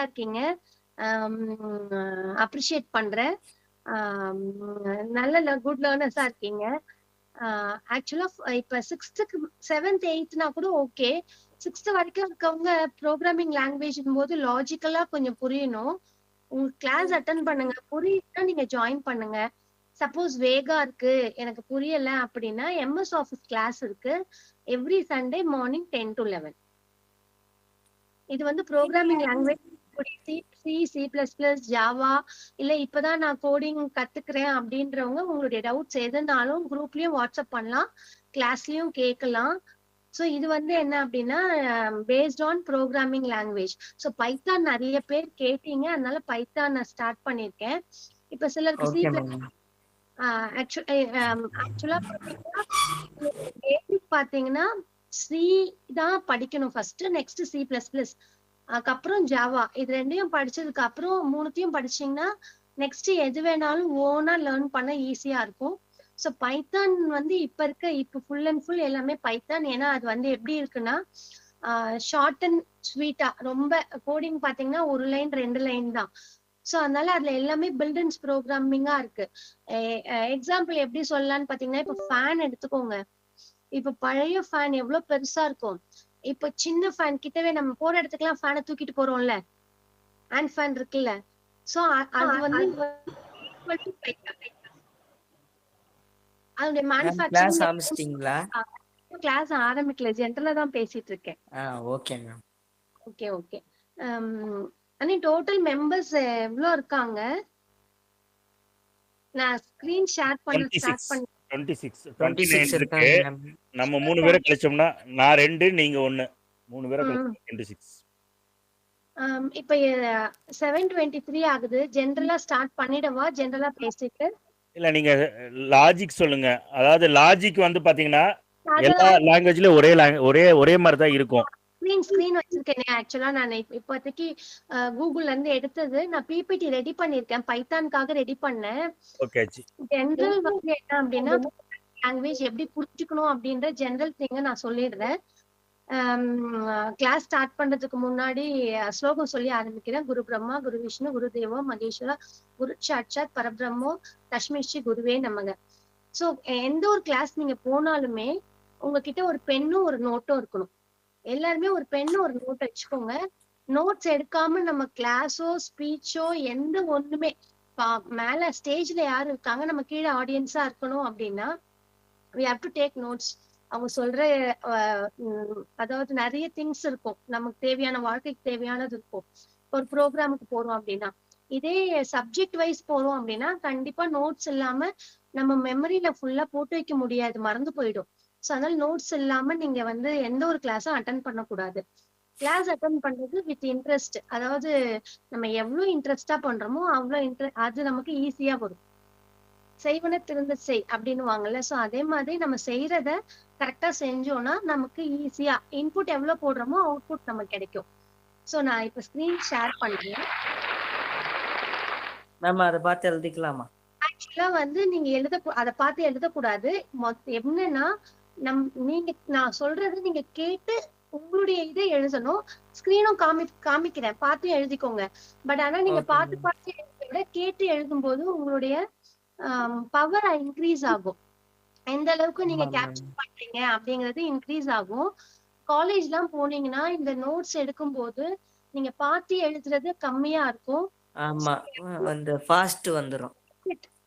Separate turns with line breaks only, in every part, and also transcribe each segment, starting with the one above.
இருக்கீங்க. அப்ரிஷியேட் பண்றேன். நல்ல குட் லேர்னர்ஸா இருக்கீங்க. ஆக்சுவலா இப்ப 6th 7th 8th கூட ஓகே. 6th வரைக்கும் இருக்கவங்க ப்ரோக்ராமிங் லாங்குவேஜ் போது லாஜிக்கலா கொஞ்சம் புரியணும். உங்க கிளாஸ் அட்டன் பண்ணுங்க. புரியுதுன்னா நீங்க ஜாயின் பண்ணுங்க. சப்போஸ் வேகா இருக்கு, எனக்கு புரியல அப்படின்னா எம்எஸ் ஆஃபீஸ் கிளாஸ் இருக்கு. Every Sunday morning 10 to 11. இது வந்து ப்ரோக்ராமிங் லாங்குவேஜ் C++, ஜாவா இல்ல இப்பதான் நான் கோடிங் கத்துக்கிறேன் அப்படின்றவங்க உங்களுடைய டவுட்ஸ் எதுனாலும் குரூப்லயும் வாட்ஸ்அப் பண்ணலாம், கிளாஸ்லயும் கேட்கலாம். ஸோ இது வந்து என்ன அப்படின்னா based on programming language. So Python நிறைய பேர் கேட்டீங்க, அதனால பைத்தான் நான் ஸ்டார்ட் பண்ணியிருக்கேன். இப்ப சிலருக்கு சி ஆக்சுவலா பாத்தீங்கன்னா சி தான் படிக்கணும் ஃபர்ஸ்ட், நெக்ஸ்ட் C++, அதுக்கப்புறம் ஜாவா. இது ரெண்டையும் படிச்சதுக்கு அப்புறம் மூணுத்தையும் படிச்சீங்கன்னா நெக்ஸ்ட் எது வேணாலும் ஓனா லேர்ன் பண்ண ஈஸியா இருக்கும். ஸோ பைத்தான் வந்து இப்ப ஃபுல் அண்ட் ஃபுல் எல்லாமே பைத்தான். ஏன்னா அது வந்து எப்படி இருக்குன்னா ஷார்ட் அண்ட் ஸ்வீட்டா, ரொம்ப கோடிங் பாத்தீங்கன்னா ஒரு லைன் 2 லைன் தான். ஸோ அதனால அதுல எல்லாமே பில்டன்ஸ் ப்ரோக்ராமிங்கா இருக்கு. எக்ஸாம்பிள் எப்படி சொல்லலாம்னு பாத்தீங்கன்னா, இப்ப ஃபேன் எடுத்துக்கோங்க. இப்ப பழைய ஃபேன் எவ்வளவு பெருசா இருக்கும். இப்ப சின்ன ஃபேன் கிட்டவே நம்ம போற இடத்துக்குலாம் ஃபேனை தூக்கிட்டு போறோம்ல, ஹேண்ட் ஃபேன் இருக்குல்ல. சோ அது வந்து அதோட மேனுஃபேக்சரிங் கிளாஸ் ஆரம்பிக்கல, ஜென்ரலா தான் பேசிட்டு இருக்கேன்.
Okay ma'am.
Okay okay. அனி டோட்டல் மெம்பர்ஸ் எவ்வளவு இருக்காங்க? நான் ஸ்கிரீன் ஷேர் பண்ண ஸ்டார்ட் பண்ணி
29 இருக்கு. நம்ம 3 பேரை கழிச்சோம்னா நான் 2 நீங்க 1, 3 பேரை கழிச்சோம்னா 26.
இப்ப 7:23 ஆகுது. ஜெனரலா ஸ்டார்ட் பண்ணிடவா? ஜெனரலா பேசிட்டு
இல்ல நீங்க லாஜிக் சொல்லுங்க. அதாவது லாஜிக் வந்து பாத்தீங்கன்னா எல்லா லாங்குவேஜ்லயும் ஒரே மாதிரி தான் இருக்கும்.
ஸ்கிரீன் வச்சிருக்கேன். ஆக்சுவலா நான் இப்போதைக்கு கூகுள்ல இருந்து எடுத்தது. நான் பிபிடி ரெடி பண்ணிருக்கேன், பைத்தானுக்காக ரெடி பண்ணேன். ஜெனரல் வந்து என்ன அப்படின்னா லாங்குவேஜ் எப்படி புரிஞ்சுக்கணும் அப்படின்ற ஜெனரல் திங்க நான் சொல்லிடுறேன். கிளாஸ் ஸ்டார்ட் பண்றதுக்கு முன்னாடி ஸ்லோகம் சொல்லி ஆரம்பிக்கிறேன். குரு பிரம்மா, குரு விஷ்ணு, குரு தேவோ மகேஸ்வரா, குரு சாட்சாத் பரபிரம்மோ தஸ்மிஸ்ரீ குருவே நமக. சோ எந்த ஒரு கிளாஸ் நீங்க போனாலுமே உங்ககிட்ட ஒரு பெண்ணும் ஒரு நோட்டும் இருக்கணும். எல்லாருமே ஒரு பெண்ணும் ஒரு நோட் வச்சுக்கோங்க. நோட்ஸ் எடுக்காம நம்ம கிளாஸோ ஸ்பீச்சோ எந்த ஒண்ணுமே, மேல ஸ்டேஜ்ல யாரு இருக்காங்க, நம்ம கீழே ஆடியன்ஸா இருக்கணும் அப்படின்னா we have to take notes. அவங்க சொல்ற அதாவது நிறைய திங்ஸ் இருக்கும், நமக்கு தேவையான வாழ்க்கைக்கு தேவையானது இருக்கும். ஒரு ப்ரோக்ராமுக்கு போறோம் அப்படின்னா, இதே சப்ஜெக்ட் வைஸ் போறோம் அப்படின்னா கண்டிப்பா நோட்ஸ் இல்லாம நம்ம மெமரியில ஃபுல்லா போட்டு வைக்க முடியாது, மறந்து போயிடும். ஸோ அதனால நோட்ஸ் இல்லாம நீங்க வந்து எந்த ஒரு கிளாஸும் அட்டன் பண்ணக்கூடாது. கிளாஸ் அட்டன் பண்றது வித் இன்ட்ரெஸ்ட், அதாவது நம்ம எவ்வளவு இன்ட்ரெஸ்டா பண்றோமோ அவ்வளவு அது நமக்கு ஈஸியா வரும். செய்வன திருந்த செய் அப்படின்னு வாங்கல்ல. சோ அதே மாதிரி நம்ம செய்யறத கரெக்டா செஞ்சோம்னா நமக்கு ஈஸியா இன்புட் எவ்வளவு போடுறோமோ அவுட்புட் நமக்கு கிடைக்கும். சோ நான் இப்ப ஸ்கிரீன் ஷேர் பண்றேன்.
மேம் அதை பார்த்து எழுதிக்கலாமா?
ஆக்சுவலா வந்து நீங்க அதை பார்த்து எழுதக்கூடாது. என்னன்னா நான் சொல்றது நீங்க கேட்டு உங்களுடைய இதை எழுதணும். ஸ்கிரீனும் காமிக்கிறேன், பார்த்து எழுதிக்கோங்க. பட் ஆனா நீங்க பார்த்து எழுத விட கேட்டு எழுதும் போது உங்களுடைய பவர் இன்க்ரீஸ் ஆகும். எந்த அளவுக்கு நீங்க கேப்சர் பண்றீங்க அப்படிங்கிறது இன்க்ரீஸ் ஆகும். காலேஜ் எல்லாம் போனீங்கன்னா இந்த நோட்ஸ் எடுக்கும் போது நீங்க பார்த்து எழுதுறது கம்மியா இருக்கும்.
ஆமா, வந்து ஃபாஸ்ட் வந்துரும்.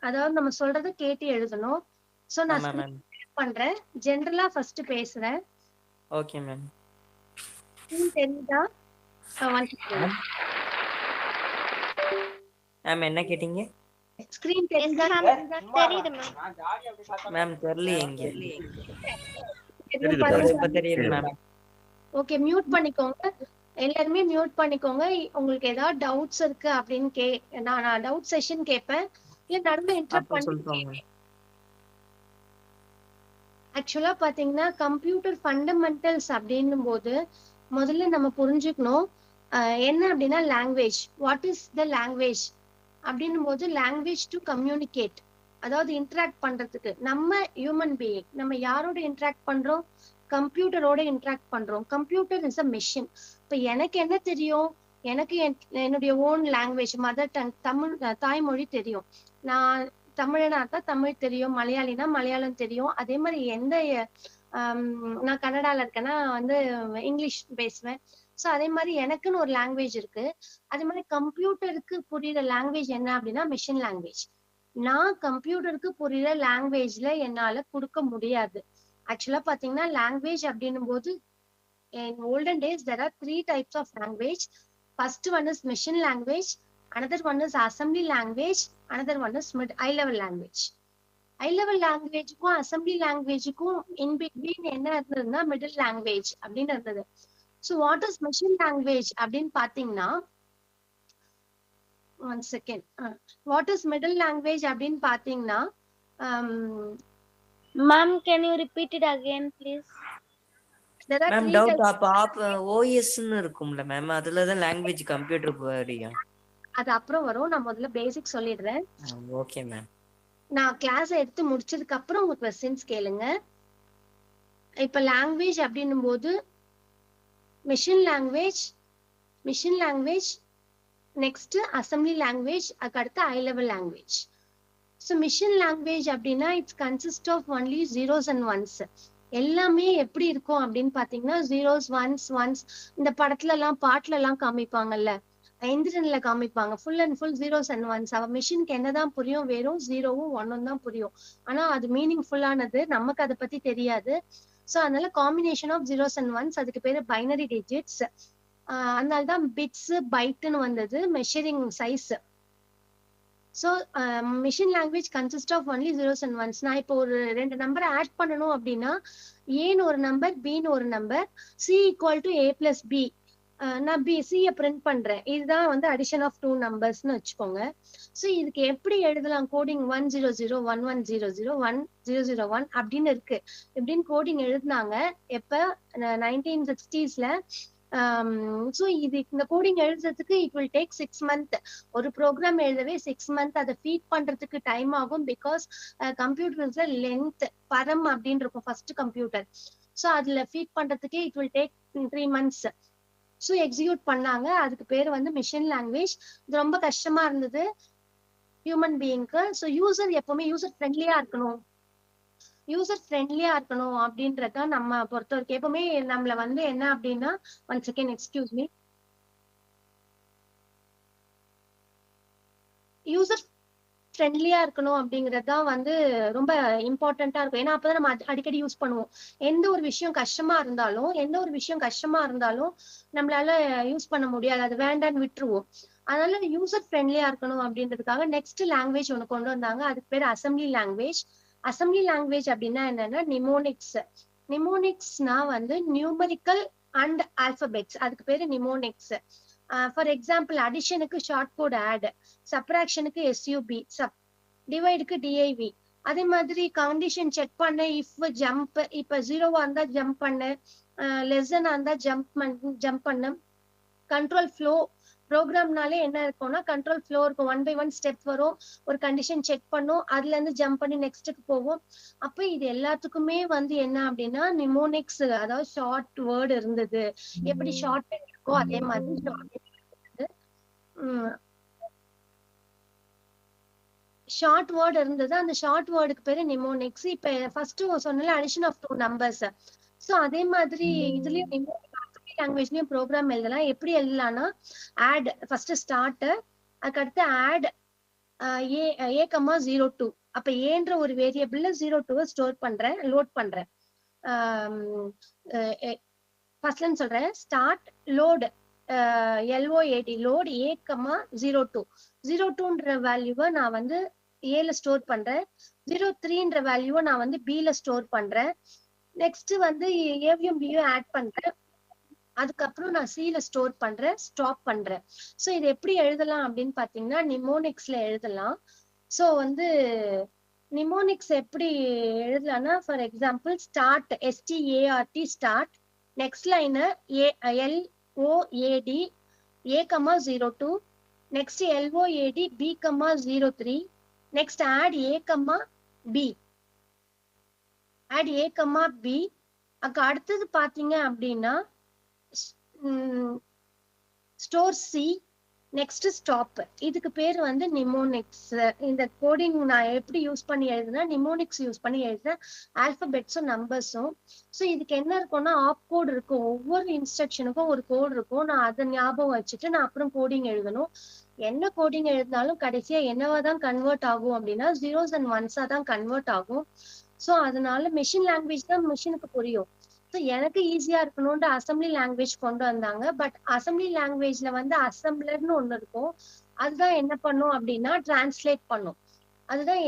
அதாவது நம்ம சொல்றத கேட்டு எழுதணும். சோ நான் பண்றேன். ஜெனரலா ஃபர்ஸ்ட் பேசுறேன்.
Okay ma'am.
தெரியுதா?
மேம் என்ன கேட்டீங்க?
ஸ்கிரீன் தெரியுதா?
தெரியுது
மேம் தெரியலையே.
தெரியுது மேம். ஓகே, மியூட் பண்ணிக்கோங்க. எல்லாருமே மியூட் பண்ணிக்கோங்க. உங்களுக்கு ஏதாவது டவுட்ஸ் இருக்கு அப்படின்னு நான் டவுட் செஷன் கேட்பேன். இல்ல நடுவுல இன்டரப்ட் பண்ணி. ஆக்சுவலா பாத்தீங்கன்னா கம்ப்யூட்டர் ஃபண்டமெண்டல்ஸ் அப்படின்னும் போது முதல்ல நம்ம புரிஞ்சுக்கணும் என்ன அப்படின்னா language. What is the language அப்படின்னும் போது லாங்குவேஜ் டு கம்யூனிகேட், அதாவது இன்டராக்ட் பண்றதுக்கு. நம்ம ஹியூமன் பீயிங், நம்ம யாரோட இன்டராக்ட் பண்றோம்? கம்ப்யூட்டரோட இன்டராக்ட் பண்றோம். Computer is a machine. இப்ப எனக்கு என்ன தெரியும்? எனக்கு என்னுடைய own language mother tongue Tamil தாய்மொழி தெரியும். நான் தமிழனா இருந்தா தமிழ் தெரியும், மலையாளினா மலையாளம் தெரியும். அதே மாதிரி எந்த நான் கனடால இருக்கேன்னா வந்து இங்கிலீஷ் பேசுவேன். ஸோ அதே மாதிரி எனக்குன்னு ஒரு லாங்குவேஜ் இருக்கு. அதே மாதிரி கம்ப்யூட்டருக்கு புரியுற லாங்குவேஜ் என்ன அப்படின்னா மிஷின் லாங்குவேஜ். நான் கம்ப்யூட்டருக்கு புரியுற லாங்குவேஜ்ல என்னால கொடுக்க முடியாது. ஆக்சுவலா பாத்தீங்கன்னா லாங்குவேஜ் அப்படின்னும் போது in olden days there are 3 types of language. First one is machine language, another one is assembly language, another one is mid high level language. High level language க்கும் assembly language க்கும் in between என்ன இருந்ததுன்னா middle language அப்படின்னு இருந்தது. So what is machine language அப்படின்னு பாத்தீங்கன்னா one second. What is middle language அப்படின்னு பாத்தீங்கன்னா
Ma'am, can you repeat it again, please?
there are
ma'am
3
doubt,
types.
அப்ப ஓஎஸ்ன்னு இருக்கும்ல மேம், அதுலதான் லாங்குவேஜ் கம்ப்யூட்டர் வரியா?
அது அப்புறம் வரும். நான் முதல்ல பேசிக் சொல்லிடுறேன்.
Okay ma'am.
நான் கிளாஸ் எடுத்து முடிச்சதுக்கு அப்புறம் உங்க கொஸ்டின்ஸ் கேளுங்க. இப்ப லாங்குவேஜ் அப்படின்னும் போது machine language next assembly language, அதுக்கு அடுத்து high level language. So machine language அப்படின்னா it's consist of only zeros and ones. எல்லாமே எப்படி இருக்கும் அப்படின்னு பாத்தீங்கன்னா ஜீரோஸ் ஒன்ஸ். இந்த படத்துல எல்லாம் பாட்டுல எல்லாம் காமிப்பாங்கல்ல, எந்திரன்ல காமிப்பாங்க, full and full zeros and once. அவ மிஷினுக்கு என்னதான் புரியும், வெறும் ஜீரோவும் ஒன்னும் தான் புரியும். ஆனா அது மீனிங் ஃபுல்லானது, நமக்கு அதை பத்தி தெரியாது. ஸோ அதனால combination of zeros and ones, அதுக்கு பேரு பைனரி டிஜிட்ஸ். அதனால்தான் பிட்ஸ் பைட்னு வந்தது, measuring size. So machine language consist of only zeros and ones. நான் இப்போ ஒரு 2 நம்பரை ஆட் பண்ணணும் அப்படின்னா ஏன்னு ஒரு நம்பர், பின்னு ஒரு number, C equal to A plus B. நான் சியை பிரிண்ட் பண்றேன். இதுதான் வந்து அடிஷன் ஆஃப் 2 நம்பர்ஸ்னு வச்சுக்கோங்க. ஸோ இதுக்கு எப்படி எழுதலாம்? கோடிங் 100111001 அப்படின்னு இருக்கு. இப்படின்னு கோடிங் எழுதினாங்க எப்ப 1960s. ஸோ இது இந்த கோடிங் எழுதுறதுக்கு இட் வில் டேக் 6 months. ஒரு ப்ரோக்ராம் எழுதவே 6 months. அதை ஃபீட் பண்றதுக்கு டைம் ஆகும். பிகாஸ் கம்ப்யூட்டர்ஸ்ல லென்த் பரம் அப்படின்னு இருக்கும் ஃபர்ஸ்ட் கம்ப்யூட்டர். ஸோ அதுல ஃபீட் பண்றதுக்கே it will take 3 months. So execute பண்ணாங்க. அதுக்கு பேர் வந்து மிஷின் லாங்குவேஜ். இது ரொம்ப கஷ்டமா இருந்தது ஹியூமன் பீயிங்க்கு. ஸோ யூசர் எப்பவுமே யூசர் ஃப்ரெண்ட்லியா இருக்கணும் அப்படின்றத நம்ம பொறுத்த வரைக்கும் எப்பவுமே நம்மள வந்து என்ன அப்படின்னா, one second excuse me, user ஃப்ரெண்ட்லியா இருக்கணும் அப்படிங்கறதுதான் வந்து ரொம்ப இம்பார்ட்டண்டா இருக்கும். ஏன்னா அப்பதான் நம்ம அடிக்கடி யூஸ் பண்ணுவோம். எந்த ஒரு விஷயம் கஷ்டமா இருந்தாலும் நம்மளால யூஸ் பண்ண முடியாது, அது வேண்டான்னு விட்டுருவோம். அதனால யூசர் ஃப்ரெண்ட்லியா இருக்கணும் அப்படின்றதுக்காக நெக்ஸ்ட் லாங்குவேஜ் ஒன்று கொண்டு வந்தாங்க. அதுக்கு பேர் அசம்பிளி லாங்குவேஜ். அசம்பிளி லாங்குவேஜ் அப்படின்னா என்னன்னா நிமோனிக்ஸ். நிமோனிக்ஸ்னா வந்து நியூமரிக்கல் அண்ட் ஆல்பபெட்ஸ், அதுக்கு பேரு நிமோனிக்ஸ். ஃபார் எக்ஸாம்பிள் அடிஷனுக்கு ஷார்ட் கோட் ஆட், சப்ராக்ஷனுக்கு எஸ்யூபி, டிவைடுக்கு டிஐவி. அதே மாதிரி கண்டிஷன் செக் பண்ண இஃப் ஜம்ப், இப்ப 0வா இருந்தா ஜம்ப் பண்ண, லெஸ்ஸனா இருந்தா ஜம்ப் பண்ண. கண்ட்ரோல் ஃப்ளோ ப்ரோக்ராம்னாலே என்ன இருக்கும்னா கண்ட்ரோல் ஃப்ளோ இருக்கும். 1 by 1 ஸ்டெப் வரும், ஒரு கண்டிஷன் செக் பண்ணும், அதுல இருந்து ஜம்ப் பண்ணி நெக்ஸ்ட்டுக்கு போவோம். அப்ப இது எல்லாத்துக்குமே வந்து என்ன அப்படின்னா நிமோனிக்ஸ், அதாவது ஷார்ட் வேர்டு இருந்தது. எப்படி ஷார்ட் இருக்கோ அதே மாதிரி ஷார்ட் வேர்டு இருந்தது. அந்த ஷார்ட் வேர்டுக்கு பேரு நிமோனிக்ஸ். இப்ப ஃபர்ஸ்ட் சொன்னால அடிஷன் ஆஃப் 2 நம்பர்ஸ். சோ அதே மாதிரி இதுலயும் லாங்குவேஜ்லயும் ப்ரோக்ராம் எழுதலாம். எப்படி எழுதலாம்னா ஆட் ஃபர்ஸ்ட் ஸ்டார்ட், அதுக்கடுத்து ஆட் A,02. அப்ப ஏன்ற ஒரு வேரியபிள்ல 02 ஸ்டோர் பண்றேன், லோட் பண்றேன். ஃபர்ஸ்ட்ல சொல்றேன், start load LOAD load A,02. 02ன்ற வேல்யூவை நான் வந்து ஏல ஸ்டோர் பண்றேன். 03ன்ற வேல்யூவை நான் வந்து B ல ஸ்டோர் பண்றேன். நெக்ஸ்ட் வந்து ஏவியும் பியும் ஆட் பண்றேன். அதுக்கப்புறம் நான் C ல ஸ்டோர் பண்றேன், ஸ்டாப் பண்றேன். சோ இது எப்படி எழுதலாம் அப்படின்னு பாத்தீங்கன்னா நிமோனிக்ஸ்ல எழுதலாம். சோ வந்து நிமோனிக்ஸ் எப்படி எழுதலாம்னா for example start START start, next line LOAD A,02, next LOAD B,03, next add A,B, add A,B. அடுத்தது பாத்தீங்க அப்படின்னா ஸ்டோர் சி, நெக்ஸ்ட் ஸ்டாப். இதுக்கு பேர் வந்து நிமோனிக்ஸ். இந்த கோடிங் நான் எப்படி யூஸ் பண்ணி எழுதுனா நிமோனிக்ஸ் யூஸ் பண்ணி எழுதுறேன், ஆல்பபெட்ஸும் நம்பர்ஸும். ஸோ இதுக்கு என்ன இருக்கும்னா ஆப் கோட் இருக்கும், ஒவ்வொரு இன்ஸ்ட்ரக்ஷனுக்கும் ஒரு கோட் இருக்கும். நான் அதை ஞாபகம் வச்சுட்டு நான் அப்புறம் கோடிங் எழுதணும். என்ன கோடிங் எழுதினாலும் கடைசியா என்னவா தான் கன்வெர்ட் ஆகும் அப்படின்னா ஜீரோஸ் அண்ட் ஒன்ஸா தான் கன்வெர்ட் ஆகும். ஸோ அதனால மெஷின் லாங்குவேஜ் தான் மிஷினுக்கு புரியும். ஸோ எனக்கு ஈஸியா இருக்கணும்னு அசம்பிளி லாங்குவேஜ் கொண்டு வந்தாங்க. பட் அசம்பிளி லாங்குவேஜ்ல வந்து அசம்பிளர்னு ஒண்ணு இருக்கும், அதுதான் என்ன பண்ணும் அப்படின்னா டிரான்ஸ்லேட் பண்ணும். அதுதான்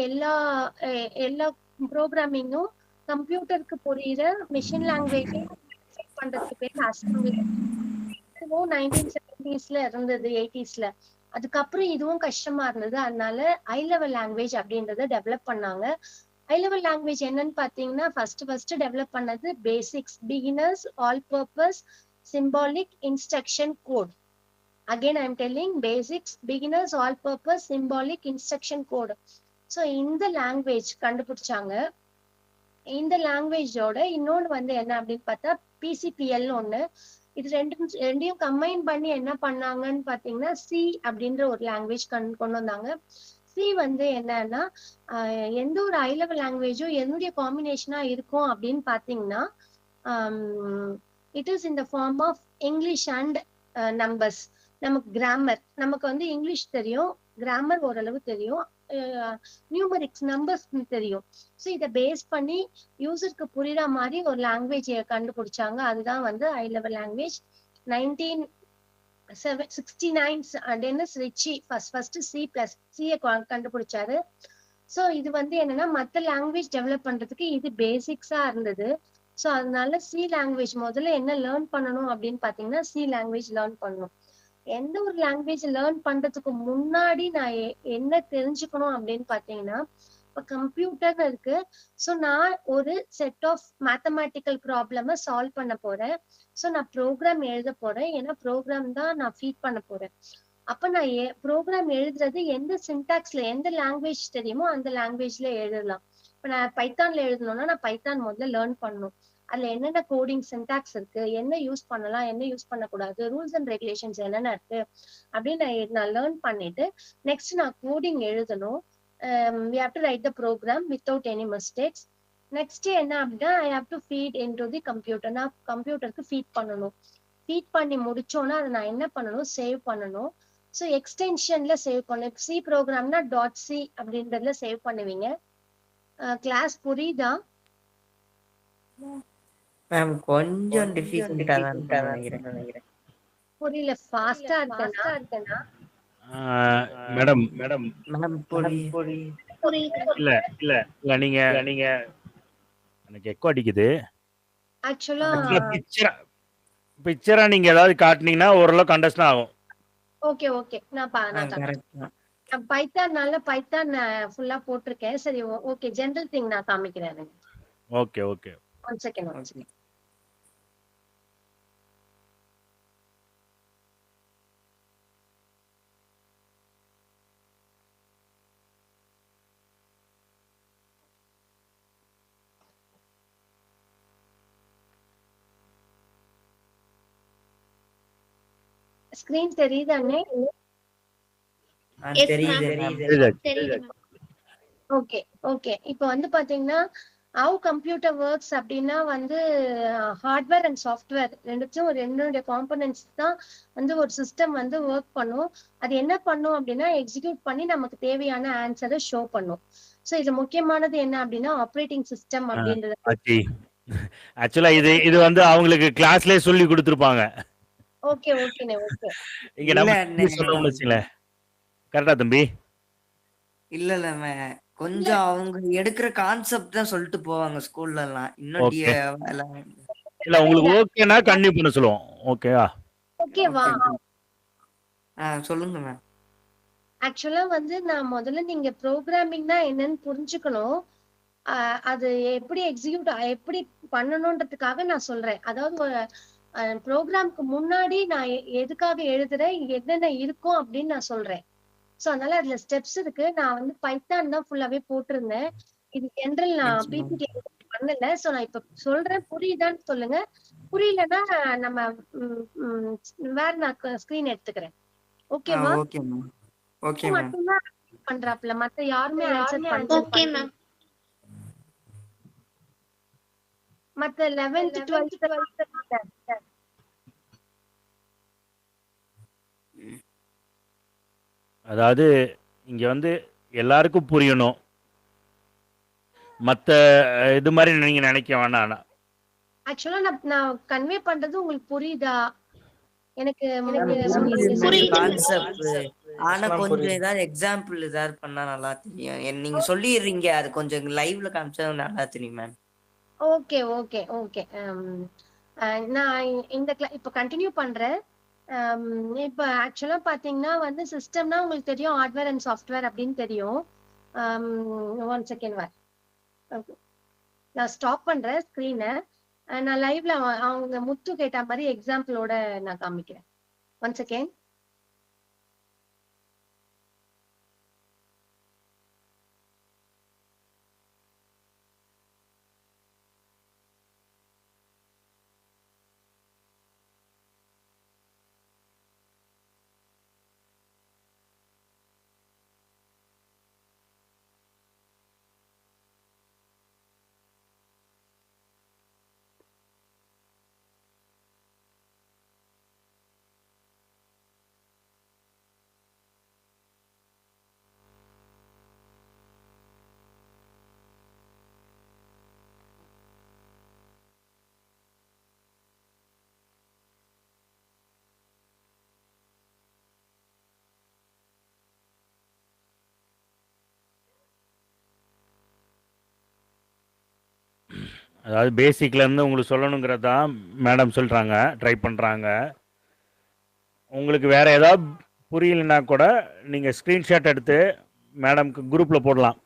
எல்லா ப்ரோக்ராமிங்கும் கம்ப்யூட்டருக்கு புரியுற மிஷின் லாங்குவேஜ் பண்றதுக்கு பேர் அசம்பிளர். 1970s இருந்தது, 80s. அதுக்கப்புறம் இதுவும் கஷ்டமா இருந்தது, அதனால ஐ லெவல் லாங்குவேஜ் அப்படின்றத டெவலப் பண்ணாங்க. ஹை லெவல் லாங்குவேஜ் என்னன்னு பாத்தீங்கன்னா ஃபர்ஸ்ட் டெவலப் பண்ணது basics, beginners, all purpose, symbolic, instruction code. Again I am telling basics, beginners, all purpose, symbolic, instruction code. So இந்த லாங்குவேஜ் கண்டுபிடிச்சாங்க. இந்த லாங்குவேஜோட இன்னொன்று வந்து என்ன அப்படின்னு பார்த்தா பிசிபிஎல் ஒன்று. இது ரெண்டையும் கம்பைன் பண்ணி என்ன பண்ணாங்கன்னு பாத்தீங்கன்னா சி அப்படின்ற ஒரு லாங்குவேஜ் கொண்டு வந்தாங்க. சி வந்து என்னன்னா எந்த ஒரு ஹை லெவல் லாங்குவேஜும் என்னுடைய காம்பினேஷனா இருக்கும் அப்படின்னு பாத்தீங்கன்னா it is in the form of English and numbers. நமக்கு கிராமர், நமக்கு வந்து இங்கிலீஷ் தெரியும், கிராமர் ஓரளவு தெரியும், நியூமரிக்ஸ் நம்பர்ஸ் தெரியும். ஸோ இதை பேஸ் பண்ணி யூசருக்கு புரியுற மாதிரி ஒரு லாங்குவேஜ் கண்டுபிடிச்சாங்க. அதுதான் வந்து high level language. 1969 Dennis Ritchie first C++யை கண்டுபிடிச்சாரு. ஸோ இது வந்து என்னன்னா மற்ற லாங்குவேஜ் டெவலப் பண்றதுக்கு இது பேசிக்ஸா இருந்தது. ஸோ அதனால சி லாங்குவேஜ் முதல்ல என்ன லேர்ன் பண்ணணும் அப்படின்னு பாத்தீங்கன்னா சி லாங்குவேஜ் லேர்ன் பண்ணணும். எந்த ஒரு லாங்குவேஜ் லேர்ன் பண்றதுக்கு முன்னாடி நான் என்ன தெரிஞ்சுக்கணும் அப்படின்னு பாத்தீங்கன்னா இப்ப கம்ப்யூட்டர் இருக்கு. ஸோ நான் ஒரு set of mathematical problem solve பண்ண போறேன். ஸோ நான் ப்ரோக்ராம் எழுத போறேன், ஏன்னா ப்ரோக்ராம் தான் நான் ஃபீட் பண்ண போறேன். அப்ப நான் ப்ரோக்ராம் எழுதுறது எந்த சின்டாக்ஸ்ல எந்த லாங்குவேஜ் தெரியுமோ அந்த லாங்குவேஜ்ல எழுதலாம். இப்ப நான் பைத்தான்ல எழுதணும்னா நான் பைத்தான் முதல்ல லேர்ன் பண்ணணும். அதுல என்னென்ன கோடிங் சின்டாக்ஸ் இருக்கு, என்ன யூஸ் பண்ணலாம், என்ன யூஸ் பண்ணக்கூடாது, ரூல்ஸ் அண்ட் ரெகுலேஷன்ஸ் என்னென்ன இருக்கு அப்படின்னு நான் லேர்ன் பண்ணிட்டு நெக்ஸ்ட் நான் கோடிங் எழுதணும். we have to write the program without any mistakes. Next என்ன அப்படின்னா I have to feed into the computer. நான் கம்ப்யூட்டருக்கு ஃபீட் பண்ணணும். ஃபீட் பண்ணி முடிச்சோன்னா அதை நான் என்ன பண்ணணும், சேவ் பண்ணணும். ஸோ எக்ஸ்டென்ஷன்ல சேவ் பண்ணணும். சி ப்ரோக்ராம்னா .c அப்படின்றதுல சேவ் பண்ணுவீங்க. கிளாஸ் புரியுதா
மேம்? கொஞ்சம் டிஃபிகல்ட்டா தான் நினைக்கிறேன்.
புரியல, ஃபாஸ்டா இருக்கேனா?
மேடம்
மேம்
இல்ல நீங்க எனக்கு எக்கோ அடிக்குது.
ஆக்சுவலா
பிக்சரா நீங்க ஏதாவது காட்டுனீங்கன்னா ஓரளவுக்கு அண்டர்ஸ்டாண்ட் ஆகும்.
ஓகே நான் பைத்தான் ஃபுல்லா போட்டிருக்கேன். சரி ஓகே, ஜெனரல் திங் நான் காமிக்கிறேன்.
Okay
one second. ஸ்கிரீன் தெரியுதானே?
தெரியுது.
ஓகே இப்போ வந்து பாத்தீங்கன்னா ஹவு கம்ப்யூட்டர் ஒர்க்ஸ் அப்படின்னா வந்து ஹார்ட்வேர் அண்ட் சாஃப்ட்வேர் ரெண்டுடைய காம்பனன்ட்ஸ் தான் வந்து ஒரு சிஸ்டம் வந்து ஒர்க் பண்ணும். அது என்ன பண்ணும் அப்படின்னா எக்ஸிக்யூட் பண்ணி நமக்கு தேவையான ஆன்சரை ஷோ பண்ணும். ஸோ இது முக்கியமானது என்ன அப்படின்னா ஆப்ரேட்டிங் சிஸ்டம் அப்படின்றது.
ஆக்சுவலா இது வந்து அவங்களுக்கு கிளாஸ்லயே சொல்லி கொடுத்துருப்பாங்க.
ஓகே
இங்க நம்ம சொல்லணும்னு வச்சுங்களேன். கரெக்டா தம்பி?
இல்ல கொஞ்சம் அவங்க எடுக்கிற கான்செப்ட் தான் சொல்லிட்டு போவாங்க ஸ்கூல்ல எல்லாம். இன்னும்
இல்ல உங்களுக்கு ஓகேனா கண்டினியூ பண்ண சொல்லுவோம்.
ஓகேவா?
சொல்லுங்க மேம்.
ஆக்சுவலா வந்து நான் முதல்ல நீங்க ப்ரோக்ராமிங்னா என்னன்னு புரிஞ்சுக்கணும். அது எப்படி எப்படி பண்ணணும்ன்றதுக்காக நான் சொல்றேன். அதாவது ப்ரோக்ராம்க்கு முன்னாடி நான் எதுக்காக எழுதுறேன், என்னென்ன இருக்கும் அப்படின்னு நான் சொல்றேன். ஸோ அதனால அதுல ஸ்டெப்ஸ் இருக்கு. நான் வந்து பைத்தான் தான் ஃபுல்லாவே போட்டிருந்தேன். இது ஜென்ரல் நான் பிபிடி பண்ணல. சோ நான் இப்ப சொல்றேன், புரியுதான்னு சொல்லுங்க. புரியலன்னா நம்ம வேற நான் ஸ்கிரீன் எடுத்துக்கிறேன். ஓகேவா?
Okay ma'am. Okay ma'am.
மட்டும்தான் பண்றாப்ல, மத்த யாருமே ஆன்சர் பண்ணல.
Okay ma'am.
மத்த 11th 12th
அதாவது இங்க வந்து எல்லாருக்கும் புரியணும். மத்த இது மாதிரி நீங்க நினைக்க வேணாம்.
ஆக்சுவலா நான் கன்வே பண்றது உங்களுக்கு புரியுதா? எனக்கு
கான்செப்ட் ஆனா கொஞ்சம் ஏதாவது எக்ஸாம்பிள் ஏதாவது பண்ணா நல்லா தெரியும். நீங்க சொல்லிடுறீங்க, அது கொஞ்சம் லைவ்ல காமிச்சா நல்லா தெரியும் மேம்.
Okay okay okay. நான் இப்ப கண்டினியூ பண்றேன். இப்ப ஆக்சுவலா பாத்தீங்கன்னா வந்து சிஸ்டம்னா உங்களுக்கு தெரியும், ஹார்ட்வேர் அண்ட் சாஃப்ட்வேர் அப்படின்னு தெரியும். 1 செகண்ட் வர நான் ஸ்டாப் பண்றேன் ஸ்கிரீனை. நான் லைவ்ல அவங்க முத்து கேட்ட மாதிரி எக்ஸாம்பிளோட நான் காமிக்கிறேன். 1 செகண்ட்.
அதாவது பேசிக்ல இருந்து உங்களுக்கு சொல்லணுங்கிறது தான் மேடம் சொல்றாங்க, ட்ரை பண்றாங்க. உங்களுக்கு வேற ஏதாவது புரியலன்னா கூட நீங்க ஸ்கிரீன்ஷாட் எடுத்து மேடம்க்கு குரூப்ல போடலாம்.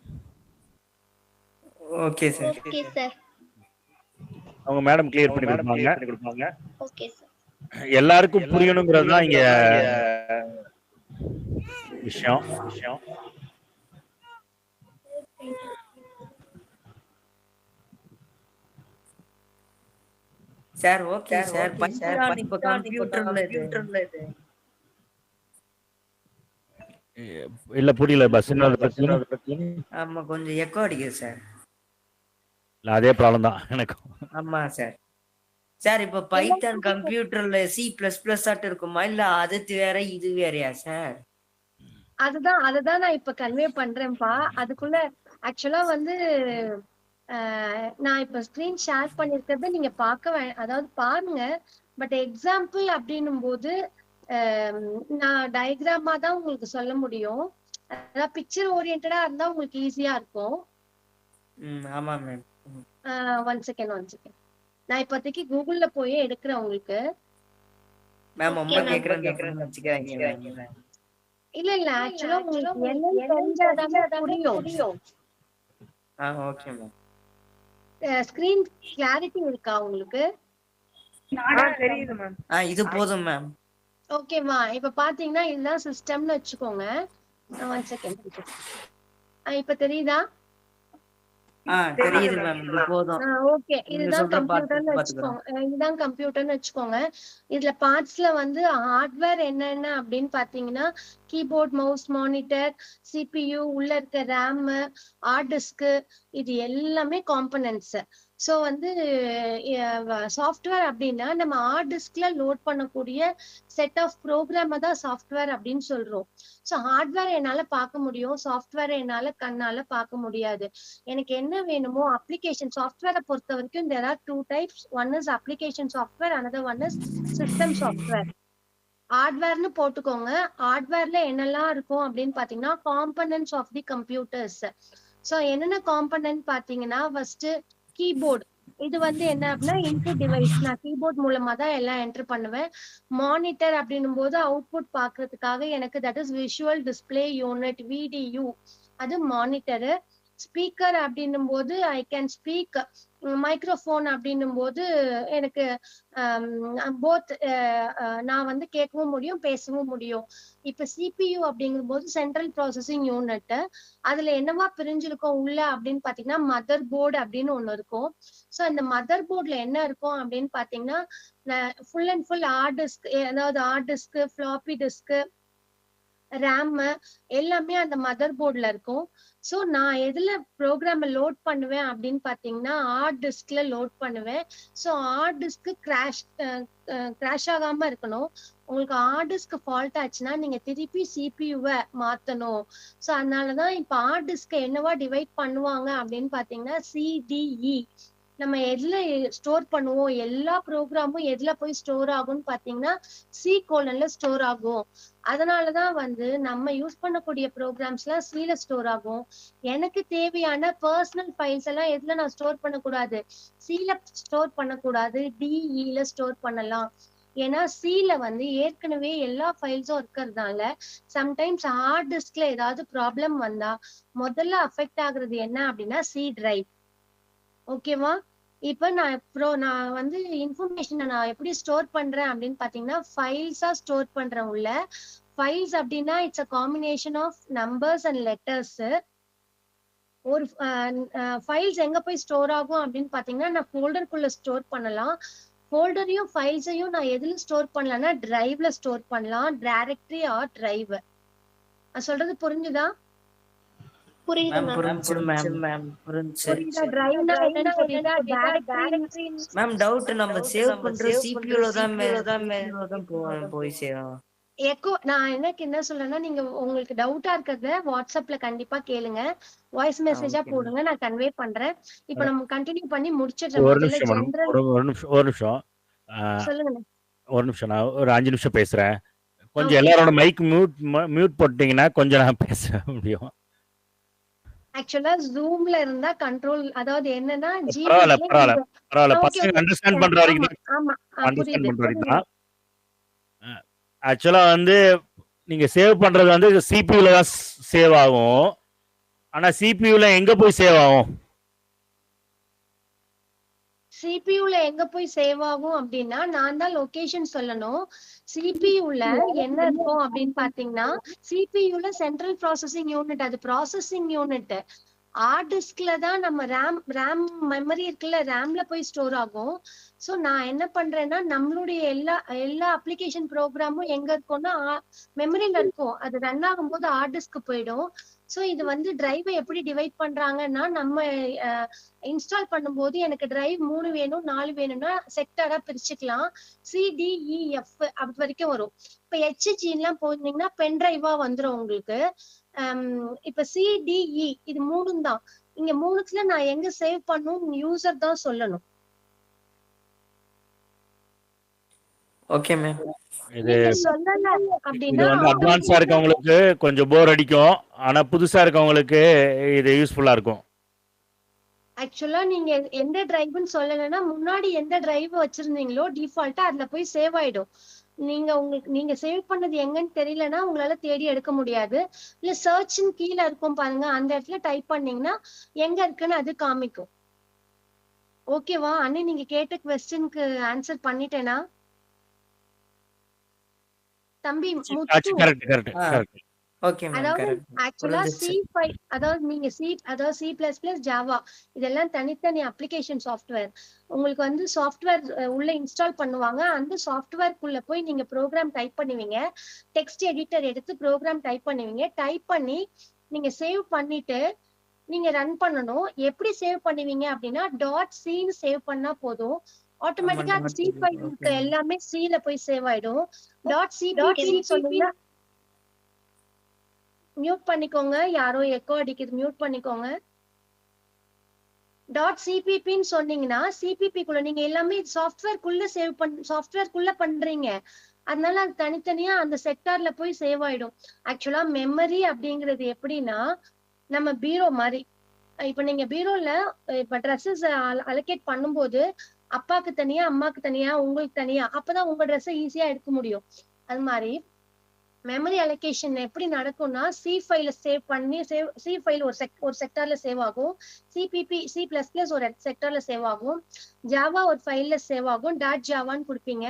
Okay sir.
Okay sir.
அவங்க மேடம் கிளியர் பண்ணி கொடுப்பாங்க.
Okay sir.
எல்லாருக்கும் புரியணுங்கிறது தான் இங்க விஷயம்.
Sir okay sir. பைத்தான் இப்ப கம்ப்யூட்டர்ல இது
இல்ல புரியல பஸ்.
ஆமா கொஞ்சம் எக்கோ அடிக்குது சார்.
இல்ல அதே ப்ராப்ளம் தான் எனக்கும்.
ஆமா சார். சார் இப்ப பைத்தான் கம்ப்யூட்டர்ல C++ ஆட்டு இருக்குமா, இல்ல அது வேற இது வேறயா சார்?
அதுதான் நான் இப்ப கன்வே பண்றேன்ப்பா. அதுக்குள்ள ஆக்சுவலா வந்து நான் இப்ப ஸ்கிரீன் ஷேர் பண்ணிருக்கிறத நீங்க அதாவது பாருங்க. பட் எக்ஸாம்பிள் அப்படின்னும் போது நான் டயக்ராமா தான் உங்களுக்கு சொல்ல முடியும். அதாவது பிக்சர் ஓரியன்டா இருந்தா உங்களுக்கு ஈஸியா இருக்கும்.
ஆமா மேம்.
1 செகண்ட். நான் இப்போதைக்கு கூகுள்ல போய் எடுக்கிறேன் உங்களுக்கு.
மேம் ரொம்ப கேக்குறேன்னு வச்சுக்காதீங்க.
இல்ல ஆக்சுவலா உங்களுக்கு என்ன தெரிஞ்சாதானே புரியும்.
Okay ma'am.
ஸ்கிரீன் கிளாரிட்டி இருக்கா உங்களுக்கு?
தெரியுது மேம். இது போதும் மேம்.
ஓகேவா? இப்ப பாத்தீங்கன்னா இதுதான் சிஸ்டம்னு வச்சுக்கோங்க. 1 செகண்ட். இப்ப தெரியுதா?
தெரியுது மேம். இது போதும்.
ஓகே. இதுதான் கம்ப்யூட்டர்னு வச்சுக்கோங்க. இதுல பார்ட்ஸ்ல வந்து ஹார்ட்வேர் என்னென்ன அப்படின்னு பாத்தீங்கன்னா கீபோர்ட், மவுஸ், மானிட்டர், CPU, உள்ள இருக்க ரேம், ஹார்ட் டிஸ்க், இது எல்லாமே காம்பனன்ட்ஸ். சோ வந்து சாஃப்ட்வேர் அப்படின்னா நம்ம ஹார்ட் டிஸ்க்ல லோட் பண்ணக்கூடிய செட் ஆஃப் ப்ரோக்ராம தான் சாஃப்ட்வேர் அப்படின்னு சொல்றோம். சோ ஹார்ட்வேர் என்னால பார்க்க முடியும், சாஃப்ட்வேர் என்னால கண்ணால பார்க்க முடியாது. எனக்கு என்ன வேணுமோ அப்ளிகேஷன் சாஃப்ட்வேரை பொறுத்த வரைக்கும் there are 2 types. One is application software, another one is system software. ஹார்ட்வேர்னு போட்டுக்கோங்க. ஹார்ட்வேர்ல என்னெல்லாம் இருக்கும் அப்படின்னு பாத்தீங்கன்னா components of the computers. So என்னென்ன காம்பனன்ட் பாத்தீங்கன்னா ஃபர்ஸ்ட் கீபோர்டு. இது வந்து என்ன அப்படின்னா இன்புட் டிவைஸ். நான் கீபோர்ட் மூலமா தான் எல்லாம் என்டர் பண்ணுவேன். மானிட்டர் அப்படின்னும் போது அவுட்புட் பாக்குறதுக்காக எனக்கு that is visual display unit, VDU, அது மானிட்டரு. ஸ்பீக்கர் அப்படின்னும் போது ஐ கேன் ஸ்பீக், மைக்ரோஃபோன் அப்படின்னும் போது எனக்கு போத் நான் வந்து கேட்கவும் முடியும் பேசவும் முடியும். இப்ப CPU அப்படிங்கும் போது சென்ட்ரல் ப்ராசஸிங் யூனிட், அதுல என்னவா பிரிஞ்சிருக்கும் உள்ள அப்படின்னு பாத்தீங்கன்னா மதர் போர்டு அப்படின்னு ஒண்ணு இருக்கும். ஸோ இந்த மதர் போர்ட்ல என்ன இருக்கும் அப்படின்னு பாத்தீங்கன்னா full and full hard disk, அதாவது hard disk, floppy disk, RAM எல்லாமே அந்த மதர் போர்ட்ல இருக்கும். ஸோ நான் எதுல ப்ரோக்ராம லோட் பண்ணுவேன் அப்படின்னு பாத்தீங்கன்னா ஹார்ட் டிஸ்க்ல லோட் பண்ணுவேன். ஸோ ஹார்ட் டிஸ்க் கிராஷ் ஆகாம இருக்கணும். உங்களுக்கு ஹார்ட் டிஸ்க் ஃபால்ட் ஆச்சுன்னா நீங்க திருப்பி சிபியூவை மாத்தணும். ஸோ அதனாலதான் இப்ப ஹார்ட் டிஸ்க் என்னவா டிவைட் பண்ணுவாங்க அப்படின்னு பாத்தீங்கன்னா CDE. நம்ம எதுல ஸ்டோர் பண்ணுவோம், எல்லா ப்ரோக்ராமும் எதுல போய் ஸ்டோர் ஆகும்னு பாத்தீங்கன்னா C:'ல ஸ்டோர் ஆகும். அதனாலதான் வந்து நம்ம யூஸ் பண்ணக்கூடிய ப்ரோக்ராம்ஸ் எல்லாம் Cல ஸ்டோர் ஆகும். எனக்கு தேவையான பர்சனல் ஃபைல்ஸ் எல்லாம் எதுல நான் ஸ்டோர் பண்ணக்கூடாது, Cல ஸ்டோர் பண்ணக்கூடாது, DEல ஸ்டோர் பண்ணலாம். ஏன்னா Cல வந்து ஏற்கனவே எல்லா ஃபைல்ஸும் இருக்கிறதுனால சம்டைம்ஸ் ஹார்ட் டிஸ்க்ல ஏதாவது ப்ராப்ளம் வந்தா முதல்ல அஃபெக்ட் ஆகுறது என்ன அப்படின்னா C டிரைவ். ஓகேவா? இப்ப நான் வந்து இன்ஃபர்மேஷனை நான் எப்படி ஸ்டோர் பண்றேன் அப்படின்னு பாத்தீங்கன்னா ஃபைல்ஸா ஸ்டோர் பண்றேன் உள்ள. ஃபைல்ஸ் அப்படின்னா it's a combination of numbers and letters. ஒரு ஃபைல்ஸ் எங்க போய் ஸ்டோர் ஆகும் அப்படின்னு பாத்தீங்கன்னா நான் ஃபோல்டருக்குள்ள ஸ்டோர் பண்ணலாம். ஃபோல்டரையும் ஃபைல்ஸையும் நான் எதுல ஸ்டோர் பண்ணலாம்னா டிரைவ்ல ஸ்டோர் பண்ணலாம், டைரக்டரி ஆர் டிரைவ். சொல்றது புரிஞ்சுதா?
புரியுது
மேம் புரிஞ்சு மேம் புரிஞ்சு.
புரியுதா? டிரைவ்னா என்னன்னு புரியுதா? டைரக்டரி
மேம் டவுட், நம்ம சேவ் பண்ற CPU-ல தான் போய் சேரும்.
எக்கோ. நான் எனக்கு என்ன சொல்றேன்னா நீங்க உங்களுக்கு டவுட்டா இருக்கிறத வாட்ஸ்அப்ல கண்டிப்பா கேளுங்க, வாய்ஸ் மெசேஜா
ஓகே மேம்.
போடுங்க, நான் கன்வே பண்றேன். இப்ப நம்ம கண்டினியூ பண்ணி முடிச்சிடுறேன்.
ஒரு
முதல்ல
நிமிஷம் மேடம்,
ஜெனரல்
ஒரு நிமிஷம்
சொல்லுங்க.
ஒரு நிமிஷம், நான் ஒரு 5 நிமிஷம் பேசுறேன். கொஞ்சம்
Okay.
எல்லாரோட மைக் மியூட் போட்டீங்கன்னா கொஞ்சம் நான் பேச முடியும்.
ஆக்சுவலா ஜூம்ல இருந்தா கண்ட்ரோல், அதாவது என்னன்னா
பரவாயில்ல பசங்க அண்டர்ஸ்டாண்ட் பண்ற வரைக்கும்
ஆமா
அண்டர்ஸ்டாண்ட் பண்ற வரைக்கும்
புரியுது.
தான். ஆக்சுவலா வந்து நீங்க சேவ் பண்றது வந்து சிபியூல தான் சேவ் ஆகும். ஆனா சிபியூல எங்க போய் சேவ் ஆகும்?
சிபியூல எங்க போய் சேவ் ஆகும் அப்படின்னா நான் தான் லொகேஷன் சொல்லணும். சிபியூல என்ன இருக்கும் அப்படின்னு பாத்தீங்கன்னா சிபியூல சென்ட்ரல் ப்ராசஸிங் யூனிட், அது ப்ராசஸிங் யூனிட். ஹார்ட் டிஸ்க்ல தான் நம்ம ரேம் மெமரி இருக்குல்ல, ரேம்ல போய் ஸ்டோர் ஆகும். ஸோ நான் என்ன பண்றேன்னா நம்மளுடைய எல்லா அப்ளிகேஷன் ப்ரோக்ராமும் எங்க இருக்கும்னா மெமரியில இருக்கும். அது ரன் ஆகும்போது ஹார்ட் டிஸ்க் போயிடும். ஸோ இது வந்து டிரைவை எப்படி டிவைட் பண்றாங்கன்னா நம்ம இன்ஸ்டால் பண்ணும்போது எனக்கு டிரைவ் 3 வேணும் 4 வேணும்னா செக்டரா பிரிச்சுக்கலாம். CDEF அப்படி வரைக்கும் வரும். இப்ப HG எல்லாம் போனீங்கன்னா பென் டிரைவா வந்துடும் உங்களுக்கு. இப்ப CDE இது 3 தான். இங்க 3த்துல நான் எங்க சேவ் பண்ணும் யூசர் தான் சொல்லணும்.
Okay ma'am.
இது
சொல்லல
இது
அப்படின்னா
வந்து அட்வான்ஸா இருக்கவங்களுக்கு கொஞ்சம் போர் அடிக்கும், ஆனா புதுசா இருக்கவங்களுக்கு இது யூஸ்ஃபுல்லா இருக்கும்.
ஆக்சுவலா நீங்க எந்த டிரைவ்னு சொல்லலைன்னா முன்னாடி எந்த டிரைவ் வச்சிருந்தீங்களோ டிஃபால்ட்டா அதுல போய் சேவ் ஆயிடும். நீங்க சேவ் பண்ணது எங்கன்னு தெரியலன்னா உங்களால தேடி எடுக்க முடியாது. இல்ல சர்ச்னு கீழே இருக்கும் பாருங்க, அந்த இடத்துல டைப் பண்ணீங்கன்னா எங்க இருக்குன்னு அது காமிக்கும். ஓகேவா அண்ணி? நீங்க கேட்ட குவெஸ்டினுக்கு ஆன்சர் பண்ணிட்டேனா தம்பி? முத்து.
கரெக்ட்.
Okay ma'am.
அதாவது
கரெக்ட்.
ஆக்சுவலா C5, அதாவது நீங்க C++, ஜாவா இதெல்லாம் தனித்தனி அப்ளிகேஷன் சாஃப்ட்வேர். உங்களுக்கு வந்து சாஃப்ட்வேர் உள்ள இன்ஸ்டால் பண்ணுவாங்க. அந்த சாஃப்ட்வேர்க்குள்ள போய் நீங்க ப்ரோக்ராம் டைப் பண்ணுவீங்க. டெக்ஸ்ட் எடிட்டர் எடுத்து ப்ரோக்ராம் டைப் பண்ணுவீங்க. டைப் பண்ணி நீங்க சேவ் பண்ணிட்டு நீங்க ரன் பண்ணணும். எப்படி சேவ் பண்ணுவீங்க அப்படின்னா .cன்னு சேவ் பண்ணா போதும். ஆட்டோமேட்டிக்கா C5 எல்லாமே Cல போய் சேவ் ஆயிடும். .cpp சொன்னீங்கன்னா மியூட் பண்ணிக்கோங்க, யாரோ எக்கோ அடிக்குது, மியூட் பண்ணிக்கோங்க. .cppன்னு சொன்னீங்கன்னா சிபிபிக்குள்ள நீங்க எல்லாமே சாஃப்ட்வேர்க்குள்ள பண்றீங்க. அதனால அது தனித்தனியா அந்த செக்டார்ல போய் சேவ் ஆயிடும். ஆக்சுவலா மெமரி அப்படிங்கிறது எப்படின்னா நம்ம பீரோ மாதிரி. இப்ப நீங்க பீரோல இப்ப ட்ரெஸ்ஸஸ் அலோகேட் பண்ணும்போது அப்பாக்கு தனியா, அம்மாக்கு தனியா, உங்களுக்கு தனியா, அப்பதான் உங்க ட்ரெஸ்ஸை ஈஸியா எடுக்க முடியும். அது மாதிரி மெமரி அலோகேஷன் எப்படி நடக்கும்னா சி ஃபைல சேவ் பண்ணி சி ஃபைல் ஒரு செக்டார்ல சேவ் ஆகும், C++ ஒரு செக்டார்ல சேவ் ஆகும், ஜாவா ஒரு ஃபைல்ல சேவ் ஆகும், .ஜாவான்னு கொடுப்பீங்க,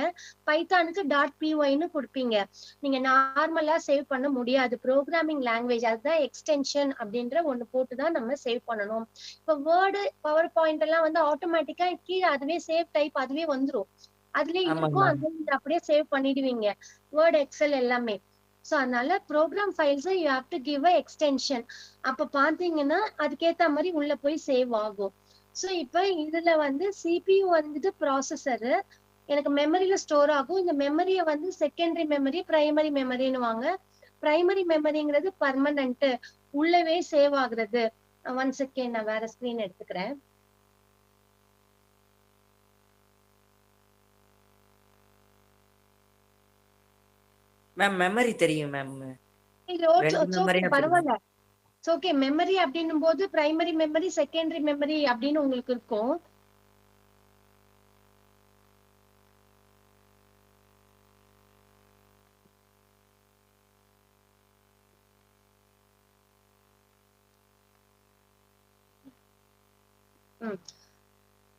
பைத்தானுக்கு .pyன்னு கொடுப்பீங்க. நீங்க நார்மலா சேவ் பண்ண முடியாது, ப்ரோக்ராமிங் லாங்குவேஜ் அதுதான் எக்ஸ்டென்ஷன் அப்படின்ற ஒண்ணு போட்டுதான் நம்ம சேவ் பண்ணணும். இப்போ வேர்டு பவர் பாயிண்ட் எல்லாம் வந்து ஆட்டோமேட்டிக்கா கீழே அதுவே சேவ் டைப் அதுவே வந்துரும், அதுலயே இருக்கும், அது அப்படியே சேவ் பண்ணிடுவீங்க, வேர்ட் எக்ஸல் எல்லாமே. ஸோ அதனால ப்ரோக்ராம் ஃபைல்ஸை you have to give a extension. அப்போ பார்த்தீங்கன்னா அதுக்கேற்ற மாதிரி உள்ள போய் சேவ் ஆகும். ஸோ இப்போ இதுல வந்து CPU வந்துட்டு ப்ராசஸரு எனக்கு மெமரியில ஸ்டோர் ஆகும். இந்த மெமரியை வந்து செகண்டரி மெமரி, பிரைமரி மெமரின்னு வாங்க. பிரைமரி மெமரிங்கிறது பர்மனன்ட், உள்ளவே சேவ் ஆகுறது. ஒன் செகண்ட், நான் வேற ஸ்கிரீன் எடுத்துக்கிறேன்.
மேம் மெமரி தெரியும் மேம்.
பரவாயில்ல, ஓகே. மெமரி அப்படின்னும் போது பிரைமரி மெமரி, செகண்டரி மெமரி அப்படின்னு உங்களுக்கு இருக்கும்.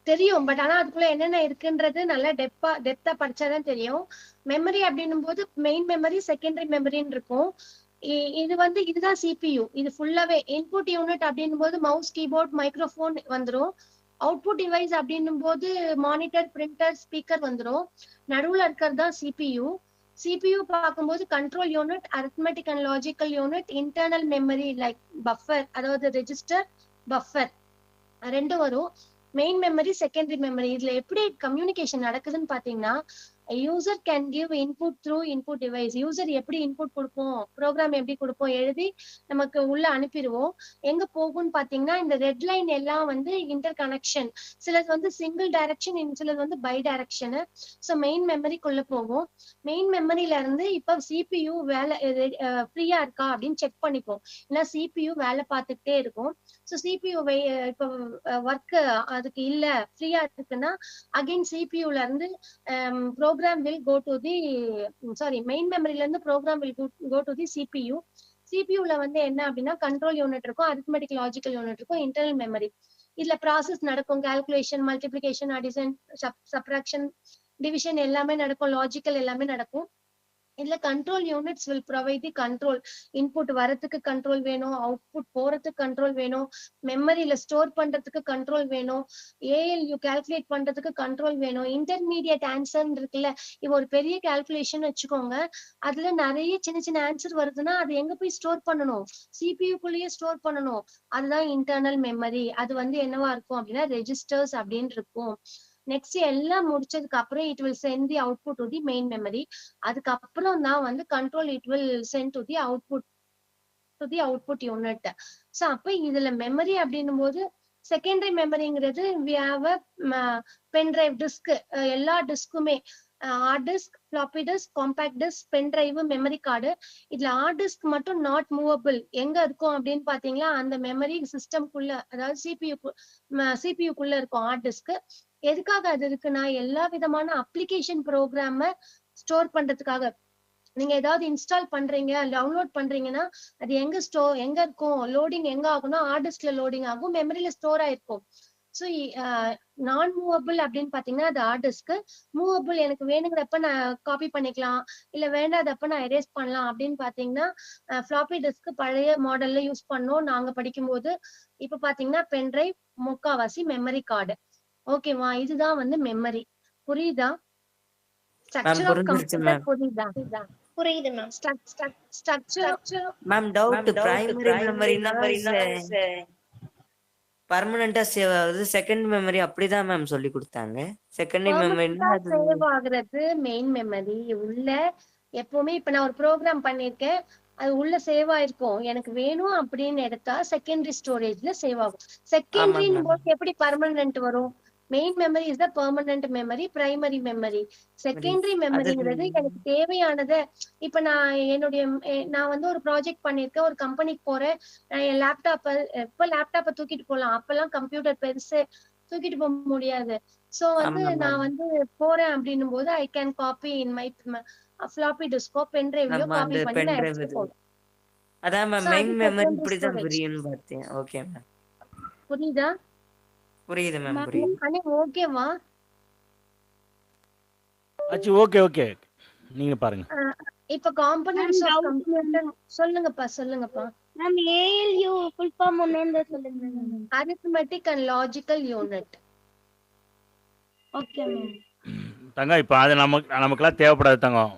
தெரியும், பட் ஆனா அதுக்குள்ள என்னென்ன இருக்குன்றது நல்லா டெப்தா படிச்சாதான் தெரியும். மெமரி அப்படின்னும் போது மெயின் மெமரி, செகண்டரி மெமரின்னு இருக்கும். இது வந்து இதுதான் CPU. இது ஃபுல்லாவே இன்புட் யூனிட் அப்படின்னும் போது மவுஸ், கீபோர்ட், மைக்ரோஃபோன் வந்துடும். அவுட்புட் டிவைஸ் அப்படின்னும் போது மானிட்டர், பிரிண்டர், ஸ்பீக்கர் வந்துடும். நடுவுல இருக்கிறது தான் CPU பார்க்கும்போது control unit, arithmetic and logical unit, internal memory like buffer, அதாவது ரெஜிஸ்டர், பஃபர் ரெண்டும் வரும். Main memory, secondary memory. இதுல எப்படி கம்யூனிகேஷன் நடக்குதுன்னு பாத்தீங்கன்னா, user can give input through input device. User எப்படி இன்புட் கொடுப்போம், ப்ரோக்ராம் எப்படி கொடுப்போம், எழுதி நமக்கு உள்ள அனுப்பிடுவோம். எங்க போகும்னு பாத்தீங்கன்னா இந்த ரெட் லைன் எல்லாம் வந்து இன்டர் கனெக்ஷன், சிலது வந்து சிங்கிள் டைரக்ஷன், சிலது வந்து பை டைரக்ஷன். ஸோ மெயின் மெமரிக்குள்ள போகும். மெயின் மெமரியில இருந்து இப்ப CPU வேலை ஃப்ரீயா இருக்கா அப்படின்னு செக் பண்ணிப்போம், ஏன்னா CPU வேலை பார்த்துக்கிட்டே இருக்கும். ஸோ CPU இப்போ ஒர்க் அதுக்கு இல்ல, ஃப்ரீயா இருக்குன்னா அகைன் CPU ல இருந்து program will go to the main மெமரில இருந்து program will go to the CPU ல வந்து என்ன அப்படின்னா கண்ட்ரோல் யூனிட் இருக்கும், அரித்மெட்டிக் லாஜிக்கல் யூனிட் இருக்கும், இன்டர்னல் மெமரி. இதுல ப்ராசஸ் நடக்கும், calculation, multiplication, addition, subtraction, division எல்லாமே நடக்கும், லாஜிக்கல் எல்லாமே நடக்கும். இதுல control units will provide the control. Input வரதுக்கு கண்ட்ரோல் வேணும், அவுட்புட் போறதுக்கு கண்ட்ரோல் வேணும், மெமரியில ஸ்டோர் பண்றதுக்கு கண்ட்ரோல் வேணும், ALU கால்குலேட் பண்றதுக்கு கண்ட்ரோல் வேணும், இன்டர்மீடியட் ஆன்சர் இருக்குல்ல, இப்போ ஒரு பெரிய கால்குலேஷன் வச்சுக்கோங்க, அதுல நிறைய சின்ன சின்ன ஆன்சர் வருதுன்னா அது எங்க போய் ஸ்டோர் பண்ணணும், CPU குள்ளேயே ஸ்டோர் பண்ணணும், அதுதான் இன்டர்னல் மெமரி. அது வந்து என்னவா இருக்கும் அப்படின்னா ரெஜிஸ்டர்ஸ் அப்படின்னு இருக்கும். நெக்ஸ்ட் எல்லாம் முடிச்சதுக்கு அப்புறம் it will send the output to the main memory. அதுக்கப்புறம் தான் வந்து control it will send to the output unit. So அப்ப இதுல மெமரி அப்படின்னும் போது செகண்டரி மெமரிங்கிறது we have a pen drive, disk, எல்லா டிஸ்க்குமே hard disk, floppy disk, compact disk, pen drive, memory card. இதுல ஹார்ட் டிஸ்க் மட்டும் நாட் மூவபிள். எங்க இருக்கும் அப்படின்னு பாத்தீங்களா அந்த மெமரி சிஸ்டம்குள்ள, அதாவது சிபியூக்குள்ள இருக்கும் ஹார்ட் டிஸ்க். எதுக்காக அது இருக்குன்னா எல்லா விதமான அப்ளிகேஷன் ப்ரோக்ராம ஸ்டோர் பண்றதுக்காக. நீங்க ஏதாவது இன்ஸ்டால் பண்றீங்க, டவுன்லோட் பண்றீங்கன்னா அது எங்க இருக்கும், லோடிங் எங்க ஆகும்னா ஹார்ட் டிஸ்க்ல லோடிங் ஆகும், மெமரியில ஸ்டோர் ஆயிருக்கும். ஸோ நான் மூவபிள் அப்படின்னு பாத்தீங்கன்னா அது ஹார்ட் டிஸ்க். மூவபிள் எனக்கு வேணுங்கிறப்ப நான் காப்பி பண்ணிக்கலாம், இல்ல வேண்டாதப்ப நான் எரேஸ் பண்ணலாம் அப்படின்னு பாத்தீங்கன்னா ஃபிளாப்பி டிஸ்க் பழைய மாடல்ல யூஸ் பண்ணோம் நாங்க படிக்கும்போது. இப்ப பாத்தீங்கன்னா பென் டிரைவ், முக்காவாசி மெமரி கார்டு. ஓகேவா, இதுதான் வந்து மெமரி. புரியுதா? ஸ்ட்ரக்சர் ஆஃப் கம்ப்யூட்டர் புரியுதா?
புரியுது ma'am.
Structure
ma'am doubt, primary மெமரினா பர்மனண்டா சேவ் ஆகுது, செகண்ட் மெமரி அப்படிதான் மேம் சொல்லி கொடுத்தாங்க. செகண்டரி மெமரினா அது
சேவ் ஆகுறது மெயின் மெமரி உள்ள. எப்பவுமே இப்ப நான் ஒரு ப்ரோக்ராம் பண்ணிருக்கேன், அது உள்ள சேவ் ஆயிருக்கும், எனக்கு வேணும் அப்படின்னு எடுத்தா செகண்டரி ஸ்டோரேஜ்ல சேவ் ஆகும். செகண்டரின்னு போது எப்படி பர்மனன்ட் வரும்? Main memory is the permanent memory, primary memory. Secondary மெமரிங்கிறது எனக்கு தேவையானத. இப்ப நான் வந்து ஒரு ப்ராஜெக்ட் பண்ணிருக்கேன், ஒரு கம்பெனிக்கு போறேன், என் லேப்டாப்பை தூக்கிட்டு போலாம். அப்பெல்லாம் கம்ப்யூட்டர் பெருசு தூக்கிட்டு போக முடியாது. சோ வந்து
ஆமா
நான்
மேம்.
வந்து போறேன் அப்படின்னும் போது I can copy in my floppy டிஸ்கோ பென் டிரைவ்லயோ
நம்ம
காப்பி
அந்த
பண்ணி
பென்
நான்
டிரைவ்
எடுத்துட்டு
இது.
போகணும்.
அதான் மேம்
சோ
மெயின்
அது
மெமரி
செகண்டரி
இப்படிதான்
ஸ்டோரேஜ்.
புரியும்னு பார்த்தேன். Okay ma'am.
புரியுதா?
புரியுது மேம், புரியுது.
அண்ணே ஓகேவா?
ஆச்சு, ஓகே ஓகே. நீங்க பாருங்க.
இப்ப காம்பனன்ட்ஸ் ஆஃப்
doubt
கம்ப்யூட்டர் சொல்லுங்கப்பா.
மேம் ALU ஃபுல் ஃபார்ம் என்னன்னு சொல்லுங்க ma'am.
Arithmetic and logical unit.
Okay ma'am.
தங்கம் இப்போ அது நமக்குலாம் தேவைப்படாது தங்கம்.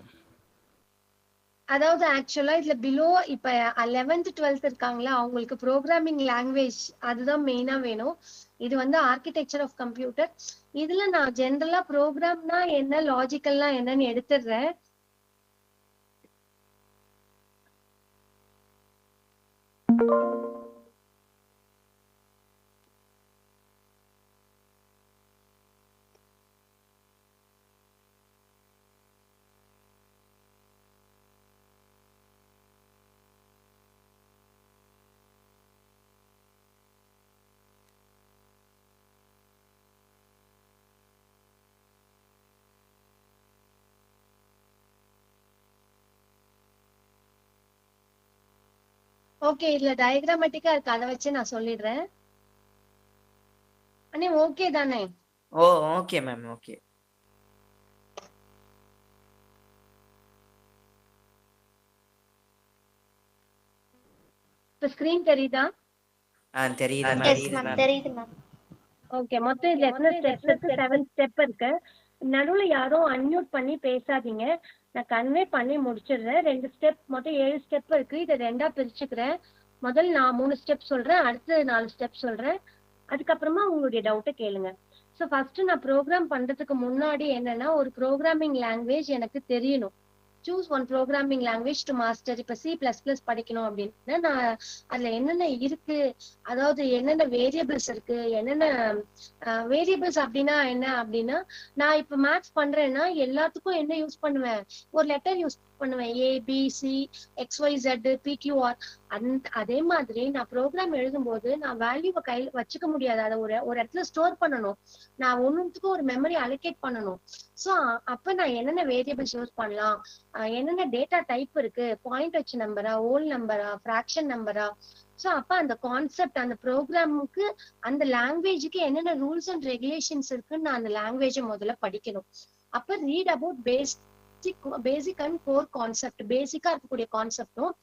அதாவது ஆக்சுவலா இதுல பிலோ இப்ப 11th 12th இருக்காங்களா, அவங்களுக்கு ப்ரோக்ராமிங் லாங்குவேஜ் அதுதான் மெயினா வேணும். இது வந்து ஆர்கிடெக்சர் ஆஃப் கம்ப்யூட்டர். இதுல நான் ஜென்ரலா ப்ரோக்ராம்னா என்ன, லாஜிக்கல்னா என்னன்னு எடுத்துடுறேன். ஓகே, இதுல டயக்ராமேட்டிக்கா இருக்கு, அதை வச்சு நான் சொல்லிடுறேன். அண்ணே ஓகே தானே?
ஓ ஓகே மேம், ஓகே.
இப்ப ஸ்கிரீன் தெரியுதா?
தெரியுது
எஸ் மேம், தெரியுது மேம்.
ஓகே, மொத்தம் இதுல எத்தனை ஸ்டெப்ஸ் இருக்கு? 7 ஸ்டெப் இருக்கு. நடுவுல யாரும் அன்மியூட் பண்ணி பேசாதீங்க. நான் கன்வே பண்ணி முடிச்சிடுறேன். 2 ஸ்டெப், மொத்தம் 7 ஸ்டெப் இருக்கு. இதை 2ஆ பிரிச்சுக்கிறேன். முதல் நான் 3 ஸ்டெப் சொல்றேன், அடுத்து 4 ஸ்டெப் சொல்றேன். அதுக்கப்புறமா உங்களுடைய டவுட்டை கேளுங்க. ஸோ ஃபர்ஸ்ட் நான் ப்ரோக்ராம் பண்றதுக்கு முன்னாடி என்னன்னா, ஒரு ப்ரோக்ராமிங் லாங்குவேஜ் எனக்கு தெரியணும். Choose one programming language to master. இப்ப C++ படிக்கணும் அப்படின்னா நான் அதுல என்னென்ன இருக்கு, அதாவது என்னென்ன வேரியபிள்ஸ் இருக்கு, என்னென்ன வேரியபிள்ஸ் அப்படின்னா என்ன அப்படின்னா, நான் இப்ப மேத்ஸ் பண்றேன்னா எல்லாத்துக்கும் என்ன யூஸ் பண்ணுவேன், ஒரு லெட்டர் யூஸ் பண்ணுவேன். ABC XYZ PQR. அதே மாதிரி நான் ப்ரோக்ராம் எழுதும்போது நான் வேல்யூவை கையில் வச்சுக்க முடியாது. அதை ஒரு இடத்துல ஸ்டோர் பண்ணணும். நான் ஒன்னுத்துக்கும் ஒரு மெமரி அலோகேட் பண்ணணும். ஸோ அப்ப நான் என்னென்ன வேரியபிள்ஸ் யூஸ் பண்ணலாம், என்னென்ன டேட்டா டைப் இருக்கு, பாயிண்ட் வச்ச நம்பரா, ஹோல் நம்பரா, ஃபிராக்ஷன் நம்பரா. ஸோ அப்ப அந்த கான்செப்ட், அந்த ப்ரோக்ராமுக்கு, அந்த லாங்குவேஜுக்கு என்னென்ன ரூல்ஸ் அண்ட் ரெகுலேஷன்ஸ் இருக்குன்னு நான் அந்த லாங்குவேஜை முதல்ல படிக்கணும். அப்ப read about basic and core concept, பேசிக்கா இருக்கக்கூடிய கான்செப்டும்,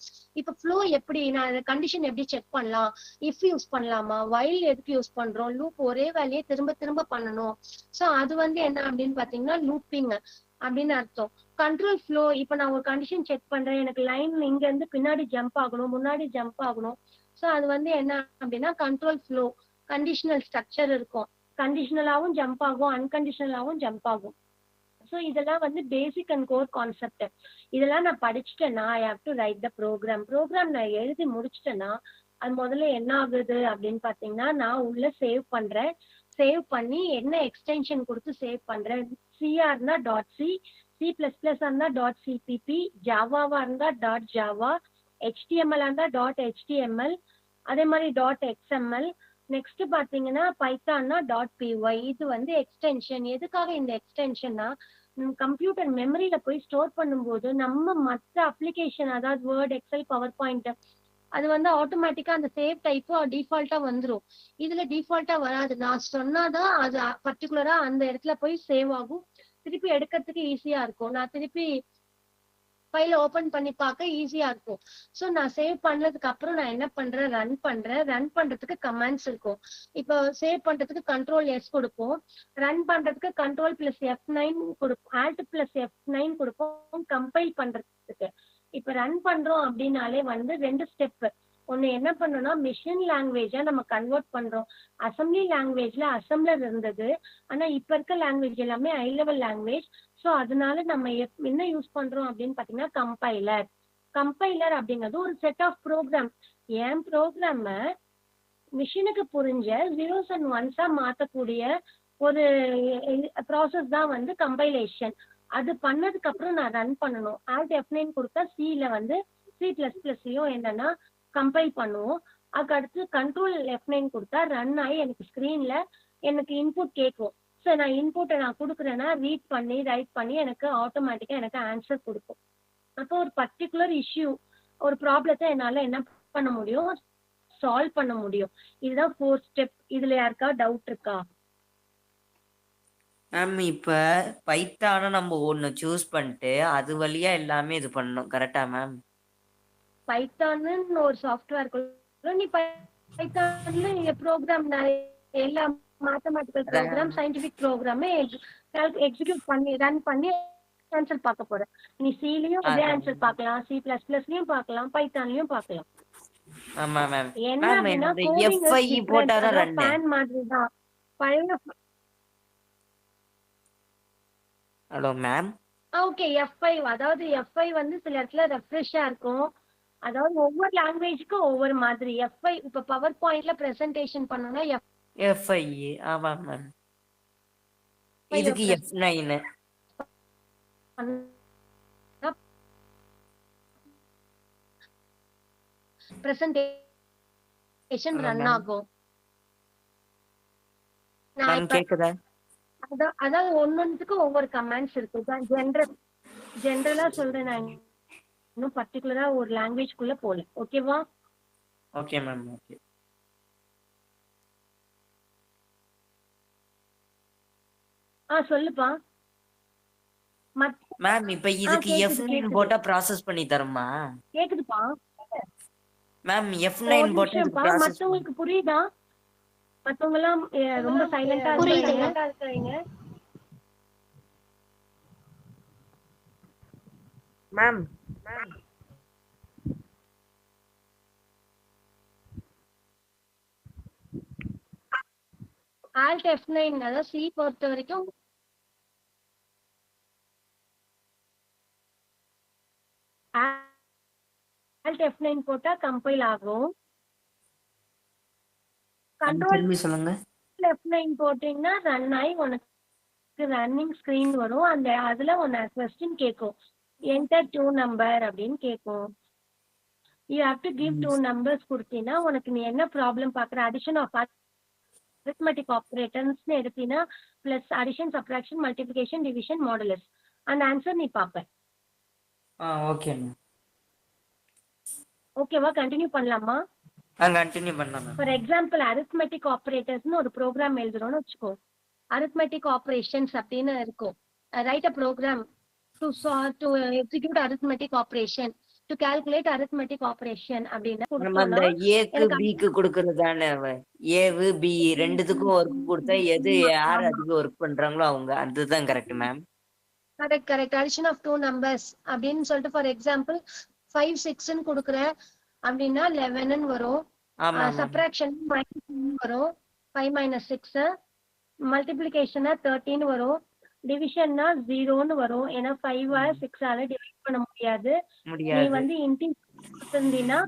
இப்ப ஃப்ளோ எப்படி, நான் கண்டிஷன் எப்படி செக் பண்ணலாம், இஃப் யூஸ் பண்ணலாமா, வைல் எதுக்கு யூஸ் பண்றோம், லூப் ஒரே வேலையை திரும்ப திரும்ப பண்ணணும். ஸோ அது வந்து என்ன அப்படின்னு பாத்தீங்கன்னா லூப்பிங் அப்படின்னு அர்த்தம். கண்ட்ரோல் ஃப்ளோ, இப்ப நான் ஒரு கண்டிஷன் செக் பண்றேன், எனக்கு லைன் இங்க இருந்து பின்னாடி ஜம்ப் ஆகணும், முன்னாடி ஜம்ப் ஆகணும். ஸோ அது வந்து என்ன அப்படின்னா கண்ட்ரோல் ஃப்ளோ. கண்டிஷனல் ஸ்ட்ரக்சர் இருக்கும், கண்டிஷனலாவும் ஜம்ப் ஆகும், அன்கண்டிஷனலாவும் ஜம்ப் ஆகும். ஸோ இதெல்லாம் வந்து பேசிக் அண்ட் கோர் கான்செப்ட். இதெல்லாம் நான் படிச்சுட்டேன்னா I have to write the program. நான் எழுதி முடிச்சிட்டேன்னா அது முதல்ல என்ன ஆகுது அப்படின்னு பாத்தீங்கன்னா, நான் உள்ள சேவ் பண்றேன். சேவ் பண்ணி என்ன எக்ஸ்டென்ஷன் கொடுத்து சேவ் பண்றேன். சிஆர்னா .c, C++ இருந்தா .cpp, ஜாவாவா இருந்தா .java, HTML இருந்தா .html, அதே மாதிரி .xml. நெக்ஸ்ட் பாத்தீங்கன்னா பைத்தான்னா .py. இது வந்து எக்ஸ்டென்ஷன். எதுக்காக இந்த எக்ஸ்டென்ஷன்னா, கம்ப்யூட்டர் மெமரியில போய் ஸ்டோர் பண்ணும்போது நம்ம மற்ற அப்ளிகேஷன், அதாவது வேர்ட், எக்ஸல், பவர் பாயிண்ட், அது வந்து ஆட்டோமேட்டிக்கா அந்த சேவ் டைப் டிஃபால்ட்டா வந்துடும். இதுல டிஃபால்ட்டா வராது. நான் சொன்னாதான் அது பர்டிகுலரா அந்த இடத்துல போய் சேவ் ஆகும். திருப்பி எடுக்கிறதுக்கு ஈஸியா இருக்கும். நான் திருப்பி ஃபைல ஓபன் பண்ணி பார்க்க ஈஸியா இருக்கும். ஸோ நான் சேவ் பண்ணதுக்கு அப்புறம் நான் என்ன பண்றேன், ரன் பண்றேன். ரன் பண்றதுக்கு கமாண்ட்ஸ் இருக்கும். இப்போ சேவ் பண்றதுக்கு Ctrl+S கொடுப்போம், ரன் பண்றதுக்கு Ctrl+F9 கொடுப்போம், Alt+F9 கொடுப்போம் கம்பைல் பண்றதுக்கு. இப்ப ரன் பண்றோம் அப்படின்னாலே வந்து 2 ஸ்டெப். ஒண்ணு என்ன பண்ணோம்னா, மிஷின் லாங்குவேஜா நம்ம கன்வெர்ட் பண்றோம். அசம்பிளி லாங்குவேஜ்ல அசம்பிளர் இருந்தது, ஆனா இப்ப இருக்க லாங்குவேஜ் எல்லாமே ஹை லெவல் லாங்குவேஜ். ஸோ அதனால நம்ம என்ன யூஸ் பண்றோம் அப்படின்னு பாத்தீங்கன்னா கம்பைலர். கம்பைலர் அப்படிங்கிறது ஒரு செட் ஆஃப் ப்ரோக்ராம். என் ப்ரோக்ராம மிஷினுக்கு புரிஞ்ச 0s and 1s மாத்தக்கூடிய ஒரு ப்ராசஸ் தான் வந்து கம்பைலேஷன். அது பண்ணதுக்கு அப்புறம் நான் ரன் பண்ணணும். Alt F9 கொடுத்தா C-ல வந்து C++லயும் என்னன்னா கம்பைல் பண்ணுவோம். அதுக்கு அடுத்து Ctrl+F9 கொடுத்தா ரன் ஆகி எனக்கு ஸ்கிரீன்ல எனக்கு இன்புட் கேட்கும். ஸோ நான் இன்புட்டை நான் கொடுக்குறேன்னா ரீட் பண்ணி ரைட் பண்ணி எனக்கு ஆட்டோமேட்டிக்காக எனக்கு ஆன்சர் கொடுக்கும். அப்போ ஒரு பர்டிகுலர் இஷ்யூ ஒரு ப்ராப்ளத்தை என்னால் என்ன பண்ண முடியும், சால்வ் பண்ண முடியும். இதுதான் 4 ஸ்டெப். இதுல யாருக்கா டவுட் இருக்கா?
மேம் இப்ப பைத்தான நம்ம ஒண்ணு சூஸ் பண்ணிட்டு அது வழியா எல்லாமே இது பண்ணணும், கரெக்டா மேம்?
பைத்தான்னு ஒரு சாஃப்ட்வேர் நீ பைத்தான்ல ப்ரோக்ராம் எல்லா மேத்தமெட்டிக்கல் ப்ரோக்ராம் சயின்டிபிக் ப்ரோக்ராமே எக்ஸிக்யூட் பண்ணி ரன் பண்ணி ஆன்சர் பார்க்க போற. நீ சிலயும் இதே ஆன்சர் பார்க்கலாம், C++லயும் பார்க்கலாம், பைத்தான்லயும் பார்க்கலாம்.
ஆமா மேம்.
என்ன
மேம்
அப்படின்னா
இந்த
கோடிங்
FI போட்டாதான் ரன்.
பேன் மாதிரி தான். பழைய
ஹலோ மேம்.
ஓகே F5 அதாவது F5 வந்து சில இடத்துல ரெஃப்ரெஷ்ஷா இருக்கும். அதாவது ஒவ்வொரு லாங்குவேஜ்க்கும் ஒவ்வொரு மாதிரி. F5 இப்ப பவர் பாயிண்ட்ல பிரசன்டேஷன் பண்ணனும்னா
FI. ஆமா மேம். இதுக்கு F9. பிரசன்டேஷன் ரன் ஆகும். மேம் கேக்குதா?
அதாவது ஒன்னொன்னுக்கு ஒவ்வொரு கமாண்ட்ஸ் இருக்கு. ஜென்ரலா சொல்றேன், நான் இன்னும் பர்டிகுலரா ஒரு லாங்குவேஜ்க்குள்ள போல. ஓகேவா?
Okay ma'am. ஓகே
சொல்லுப்பா.
மேம் இப்ப இதுக்கு F9 போட்டா ப்ராசஸ் பண்ணி தருமா?
கேக்குதுப்பா.
மேம் F9 போட்டா இது ப்ராசஸ்.
மத்தவங்களுக்கு புரியுதா? மத்தவங்க எல்லாம் ரொம்ப சைலண்டா இருக்கீங்க.
மேம்
Alt F9 அதாவது C பொறுத்த வரைக்கும் Alt F9 போட்டா கம்பைல் ஆகும். கண்ட்ரோல்
சொல்லுங்க.
F9 போட்டீங்கன்னா ரன் ஆகி உனக்கு ரன்னிங் ஸ்கிரீன் வரும். அதுல உன்னை கொஸ்டின் கேட்கும், என்டர் 2 நம்பர் அப்படின்னு கேட்கும். You have to give 2 numbers கொடுத்தீங்கன்னா உனக்கு நீ என்ன ப்ராப்ளம் பாக்குற, அடிஷன் ஆஃப் arithmetic operators எடுத்தீங்கன்னா plus addition subtraction multiplication division modulus அந்த ஆன்சர் நீ பாப்ப.
Okay ma'am.
ஓகேவா? கண்டினியூ பண்ணலாமா?
கண்டினியூ பண்ணலாம்.
ஃபார் எக்ஸாம்பிள் arithmetic operatorsனு ஒரு ப்ரோக்ராம் எழுதுறோம்னு வச்சுக்கோ. arithmetic operations அப்படின்னு இருக்கும். Right a program to execute arithmetic operation to calculate arithmetic operation அப்படினா
அந்த ஏக்கு பிக்கு கொடுக்கிறதானே. ஏவு பி ரெண்டுத்துக்கும் வர்க் கொடுத்தா எது யார் அதிக வர்க் பண்றாங்களோ அவங்க. அதுதான் correct ma'am.
Correct. Addition of 2 numbers அப்படின்னு சொல்லிட்டு ஃபார் எக்ஸாம்பிள் 5 6 ன்னு கொடுக்குற அப்படின்னா 11 ன்னு வரும். சப்ட்ராக்ஷன் -1 வரும், 5 - 6. மல்டிப்ளிகேஷனா 13 வரும். டிவிஷன்னா 0ன்னு வரும். ஏன்னா 5 6 ஆல டிவைட் பண்ண முடியாது. நீ வந்து இன்டிஜர் கொடுத்திருந்தீங்கன்னா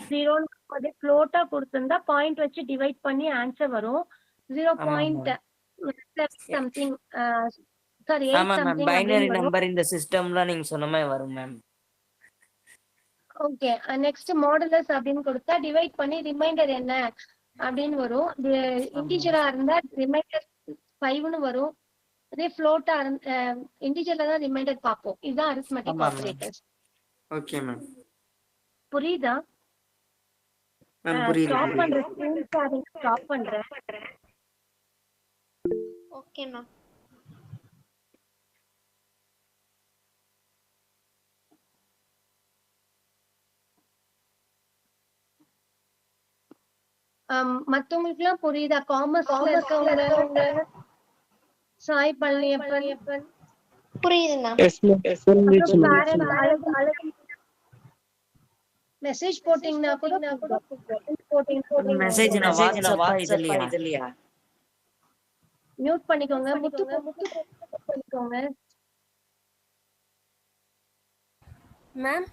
0ன்னு ஃப்ளோட்டா கொடுத்திருந்தா பாயிண்ட் வச்சு டிவைட் பண்ணி ஆன்சர் வரும். 0.7 something sorry 8 something
binary number இந்த சிஸ்டம்ல நீங்க சொன்ன மாதிரி வரும் மேம்.
ஓகே. நெக்ஸ்ட் மாடுலஸ் அப்படின்னு கொடுத்தா டிவைட் பண்ணி ரிமைண்டர் என்ன அப்படின்னு வரும். இன்டிஜரா இருந்தா ரிமைண்டர் 5ன்னு வரும். அதே ஃப்ளோட்டா இன்டிஜர்ல தான் ரிமைண்டர் பார்ப்போம். இதுதான் arithmetic operators.
Okay ma'am.
புரியுதா?
மேம் புரியுது.
ஸ்டாப் பண்றேன், ஸ்கிரீன் ஷேரிங் ஸ்டாப் பண்றேன்.
Okay ma'am.
மத்தவங்களுக்கு எல்லாம் புரியுதா? காமர்ஸ்ல இருக்கவங்க சாய் பழனியப்பன்
புரியுது மேம்.
மெசேஜ் போட்டீங்கன்னா கூட
மெசேஜ் நான் வாட்ஸ்அப் இதுலயா
மியூட் பண்ணிக்கோங்க. முத்து பண்ணிக்கோங்க
மேம்.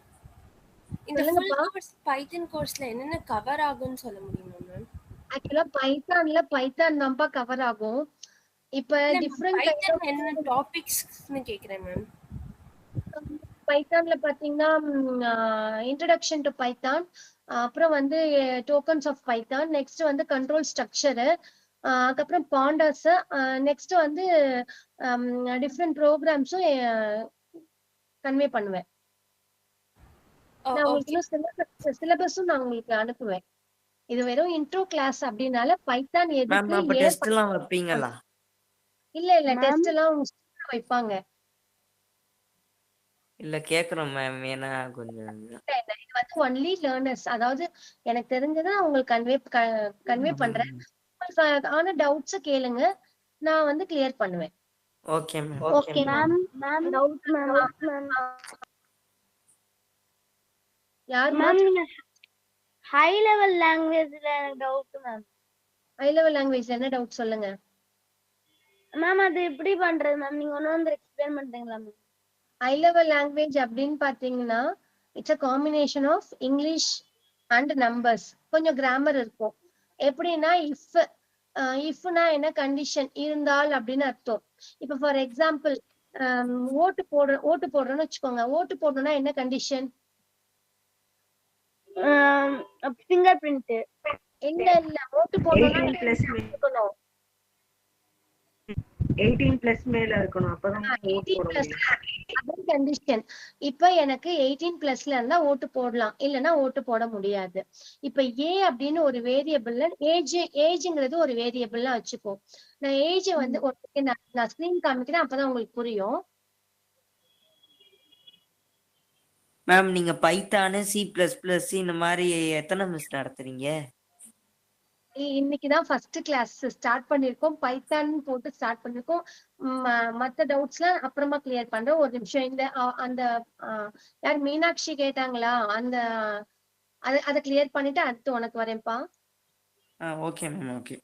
இந்த ஃபுல் கோர்ஸ் பைத்தன் கோர்ஸ்ல என்னென்ன கவர் ஆகும்னு சொல்ல முடியுமா மேம்?
ஆக்சுவலா பைத்தான் தான்ப்பா கவர் ஆகும். இப்ப டிஃபரண்ட்
பைத்தன் என்ன டாபிக்ஸ்னு கேக்குறேன் மேம்.
பைத்தான்ல பாத்தீங்கன்னா இன்ட்ரோடக்ஷன் டு பைத்தான், அப்புறம் வந்து டோக்கன்ஸ் ஆஃப் பைத்தான், நெக்ஸ்ட் வந்து கண்ட்ரோல் ஸ்ட்ரக்சர், அதுக்கப்புறம் பாண்டர்ஸ், நெக்ஸ்ட் வந்து டிஃப்ரெண்ட் ப்ரோக்ராம்ஸும் கன்வே பண்ணுவேன். நான் உங்களுக்கு இன்னும் சிலபஸும் நான் உங்களுக்கு அனுப்புவேன். இது வெறும் இன்ட்ரோ கிளாஸ் அப்படினால பைத்தான் எதுக்கு
அப்ப டெஸ்ட் எல்லாம் வைப்பீங்களா?
இல்ல டெஸ்ட் எல்லாம் உங்க வைப்பாங்க.
இல்ல கேக்குறோம் மேம், ஏன்னா கொஞ்சம்
இது வந்து ஒன்லி லேர்னர்ஸ், அதாவது எனக்கு தெரிஞ்சதை உங்களுக்கு கன்வே பண்றேன். ஆனா டவுட்ஸ் கேளுங்க, நான் வந்து கிளியர் பண்ணுவேன்.
Okay ma'am.
Okay ma'am. Doubt ma'am. யார் மேம்?
ஹை லெவல் லாங்குவேஜ்ல எனக்கு டவுட் மேம்.
ஹை லெவல் லாங்குவேஜ்ல என்ன டவுட் சொல்லுங்க
மேம். அது எப்படி பண்றது மேம்? நீங்க ஒன்னு எக்ஸ்பிளைன் பண்றீங்களா மேம்?
ஹை லெவல் லாங்குவேஜ் அப்படின்னு பாத்தீங்கன்னா it's a combination of English and numbers. கொஞ்சம் கிராமர் இருக்கும். எப்படின்னா இஃப்னா என்ன கண்டிஷன் இருந்தால் அப்படின்னு அர்த்தம். இப்ப ஃபார் எக்ஸாம்பிள் ஓட்டு போடுறோம்னு வச்சுக்கோங்க. ஓட்டு போடணும்னா என்ன கண்டிஷன்?
Finger print.
இல்ல ஓட்டு போடணும்னா
18+ மேல இருக்கணும். அப்பதான் ஓட்டு போட முடியும்.
அதான் கண்டிஷன். இப்ப எனக்கு 18+ இருந்தா ஓட்டு போடலாம், இல்லைன்னா ஓட்டு போட முடியாது. இப்ப ஏ அப்படின்னு ஒரு வேரியபிள்ல ஏஜ்ங்கிறது ஒரு வேரியபிள்லாம் வச்சுப்போம். நான் ஏஜ் வந்து நான் ஸ்கிரீன் காமிக்கிறேன், அப்பதான் உங்களுக்கு புரியும்.
மேம் நீங்க பைத்தான், C++ இந்த மாதிரி எத்தனை மிஸ் நடத்துறீங்க?
இன்னைக்குதான் ஃபர்ஸ்ட் கிளாஸ் ஸ்டார்ட் பண்ணிருக்கோம். பைத்தான் போட்டு ஸ்டார்ட் பண்ணிருக்கோம். மத்த டவுட்ஸ்லாம் அப்புறமா கிளியர் பண்றேன். ஒரு நிமிஷம். இந்த அந்த யார் மீனாட்சி கேட்டாங்களா, அந்த அதை கிளியர் பண்ணிட்டு அடுத்து உனக்கு வரேன்ப்பா.
Okay ma'am. Okay.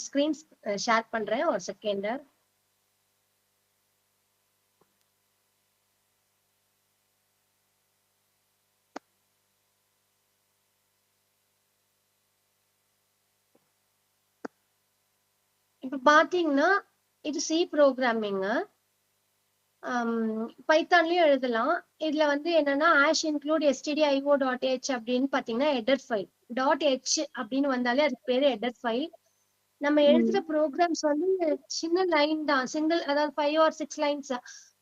Screen share பண்றேன், ஒரு செகண்ட். இப்ப பாத்தீங்கன்னா இது சி ப்ரோக்ராமிங். பைத்தான்லயும் எழுதலாம். இதுல வந்து என்னன்னா #include stdio.h அப்படின்னு பாத்தீங்கன்னா ஹெடர் ஃபைல். .h அப்படின்னு வந்தாலே அதுக்கு பேரு ஹெடர் ஃபைல். நம்ம எழுதுற ப்ரோக்ராம்ஸ் வந்து சின்ன லைன் தான், சிங்கிள், அதாவது 5 or 6 லைன்ஸ்.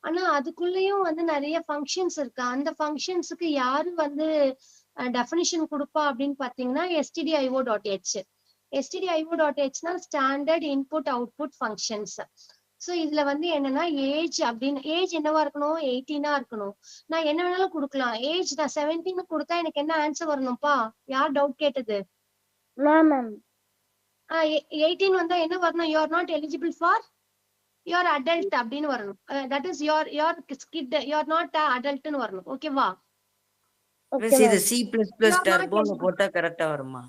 ஆனா அதுக்குள்ளேயும் வந்து நிறைய ஃபங்க்ஷன்ஸ் இருக்கு. அந்த ஃபங்க்ஷன்ஸுக்கு யாரு வந்து டெஃபினிஷன் கொடுப்பா அப்படின்னு பாத்தீங்கன்னா stdio.h. stdio.hனா standard input output functions. So இதுல வந்து என்னன்னா ஏஜ் அப்படின்னு, ஏஜ் என்னவா இருக்கணும்? 18 இருக்கணும். நான் என்ன வேணாலும் கொடுக்கலாம். ஏஜ் நான் 17 கொடுத்தா எனக்கு என்ன ஆன்சர் வரணும்ப்பா? யார் டவுட் கேட்டது? 18 வந்தா என்ன வரணும்? You are not eligible for your adult அப்படின்னு வரணும். That is your kid, you are not அடல்ட்னு வரணும். ஓகேவா?
மிஸ் இது C++ டர்போல போட்டா கரெக்ட்டா வருமா?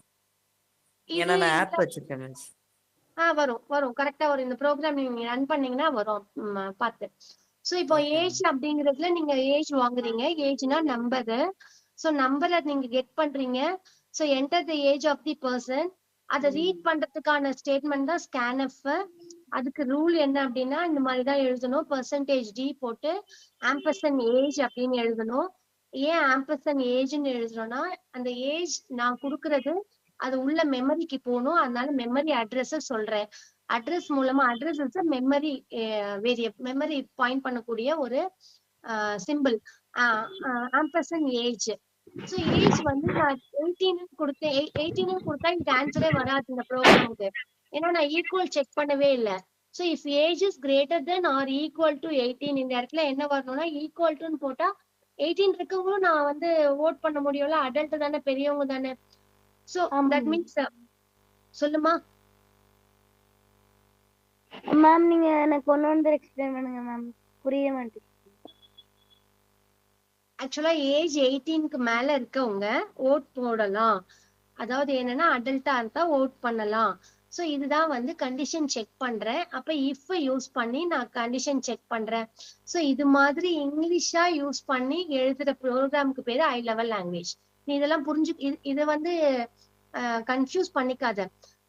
ஏன்னா நான் ஆப் வச்சிருக்கேன் மிஸ்.
வரும் கரெக்டா வரும். இந்த ப்ரோக்ராம் நீங்க ரன் பண்ணீங்கன்னா வரும், பார்த்து. சோ இப்போ ஏஜ் அப்படிங்கிறதுல நீங்க ஏஜ் வாங்குறீங்க. ஏஜ்னா நம்பர். சோ நம்பரை நீங்க கெட் பண்றீங்க. So enter the age of the person. அதை ரீட் பண்றதுக்கான ஸ்டேட்மெண்ட் தான் ஸ்கேன்எஃப். அதுக்கு ரூல் என்ன அப்படின்னா இந்த மாதிரிதான் எழுதணும். %d போட்டு ஆம்பர்சன் ஏஜ் அப்படின்னு எழுதணும். ஏன் ஆம்பர்சன் ஏஜ்ன்னு எழுதுறோம்னா அந்த ஏஜ் நான் கொடுக்கறது அது உள்ள மெமரிக்கு போகணும். அதனால மெமரி அட்ரஸ் சொல்றேன். அட்ரஸ் மூலமா, address is memory variable, memory point பண்ணக்கூடிய ஒரு simple. Ampersand age. So age வந்து நான் 18 கொடுத்தேன். 18 கொடுத்தா எனக்கு ஆன்சரே வராது இந்த ப்ரோக்ராமுக்கு. ஏன்னா நான் ஈக்குவல் செக் பண்ணவே இல்லை. So if age is greater then or equal to 18, இந்த இடத்துல என்ன வரணும்னா ஈக்குவல் டுன்னு போட்டா 18 இருக்கவங்களும் நான் வந்து ஓட் பண்ண முடியும்ல, அடல்ட் தானே, பெரியவங்க தானே. ஸோ தட் மீன்ஸ் சொல்லுமா
மேம். நீங்க எனக்கு ஒன்னு எக்ஸ்பிளைன் பண்ணுங்க மேம், புரிய மாட்டேங்குது.
ஆக்சுவலா ஏஜ் 18க்கு மேல இருக்கவங்க ஓட் போடலாம். அதாவது என்னன்னா அடல்ட்டா இருந்தா ஓட் பண்ணலாம். ஸோ இதுதான் வந்து கண்டிஷன் செக் பண்றேன். அப்ப இஃப் யூஸ் பண்ணி நான் கண்டிஷன் செக் பண்றேன். ஸோ இது மாதிரி இங்கிலீஷா யூஸ் பண்ணி எழுதுற ப்ரோக்ராமுக்கு பேரு ஹை லெவல் லாங்குவேஜ். நீ இதெல்லாம் புரிஞ்சு இதை வந்து கன்ஃபியூஸ் பண்ணிக்காத.